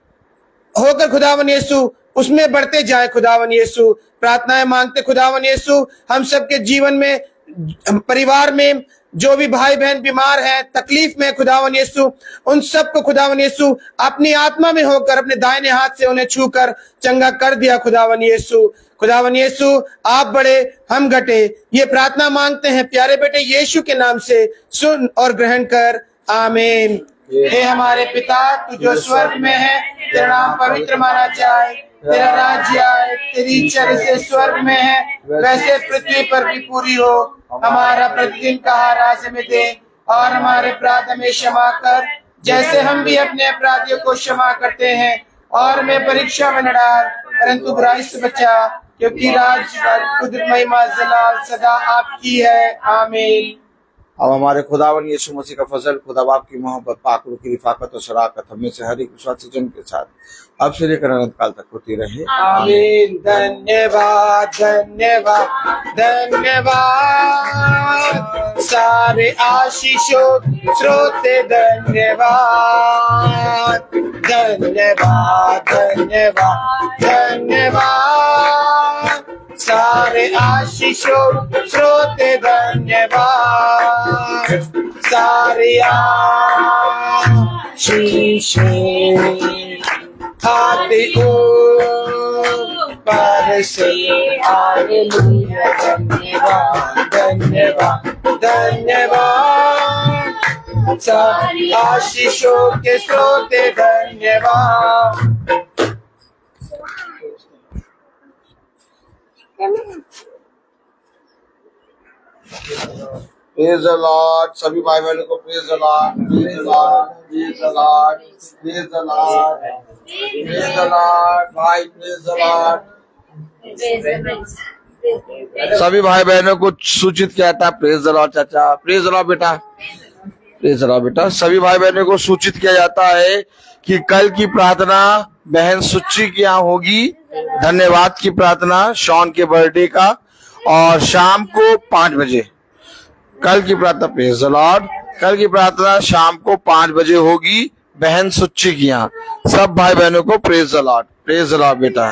होकर खुदावन यीशु उसमें बढ़ते जाए खुदावन यीशु। प्रार्थनाएं मांगते खुदावन यीशु, हम सबके जीवन में, परिवार में जो भी भाई बहन बीमार हैं, तकलीफ में खुदावन यीशु, उन सबको खुदावन यीशु अपनी आत्मा में होकर अपने दाहिने हाथ से उन्हें छूकर चंगा कर दिया खुदावन यीशु। खुदावन यीशु, आप बड़े, हम घटे, ये प्रार्थना मांगते हैं प्यारे बेटे यीशु के नाम से, सुन और ग्रहण कर, आमीन। हे हमारे पिता, तू जो स्वर्ग में है, तेरा नाम पवित्र माना जाए, तेरा राज्य आए, तेरी इच्छा जैसे स्वर्ग में है वैसे पृथ्वी पर भी पूरी हो। हमारा प्रतिदिन का आहार आज हमें दे, और हमारे अपराध हमें क्षमा कर, जैसे हम भी अपने अपराधियों को क्षमा करते हैं, और हमें परीक्षा में न डाल, परंतु बुराई से बचा, क्योंकि राज्य, कुदरत, महिमा, जलाल सदा आपकी है, आमीन। अब हमारे खुदावन यीशु मसीह का फजल, खुदा बाप की मोहब्बत, पाक की रिफाकत और शराकत हमें से हर एक विश्वासी जन के साथ अब से लेकर अनंत काल तक होती रहे, आमीन। धन्यवाद, धन्यवाद, धन्यवाद सारे आशीषों श्रोते, धन्यवाद, धन्यवाद, धन्यवाद, धन्यवाद सारे आशीषों श्रोते, धन्यवाद सारे आशीषें आते ऊपर से, हालेलुया। धन्यवाद, धन्यवाद, धन्यवाद सारी आशीषों के स्रोते, धन्यवाद। Praise the Lord. सभी भाई बहनों को praise the Lord, praise the Lord, praise the Lord, praise the Lord, praise the Lord भाई, प्रेज द लॉर्ड। सभी भाई बहनों को सूचित किया था, प्रेज द लॉर्ड चाचा, प्रेज द लॉर्ड बेटा, प्रेज द लॉर्ड बेटा। सभी भाई बहनों को सूचित किया जाता है कि कल की प्रार्थना बहन सुच्ची की यहाँ होगी, धन्यवाद की प्रार्थना, शॉन के बर्थडे का, और शाम को 5 बजे कल की प्रार्थना, प्रेज द लॉर्ड, कल की प्रार्थना शाम को 5 बजे होगी बहन सुच्ची की यहाँ। सब भाई बहनों को praise the Lord, praise the Lord बेटा।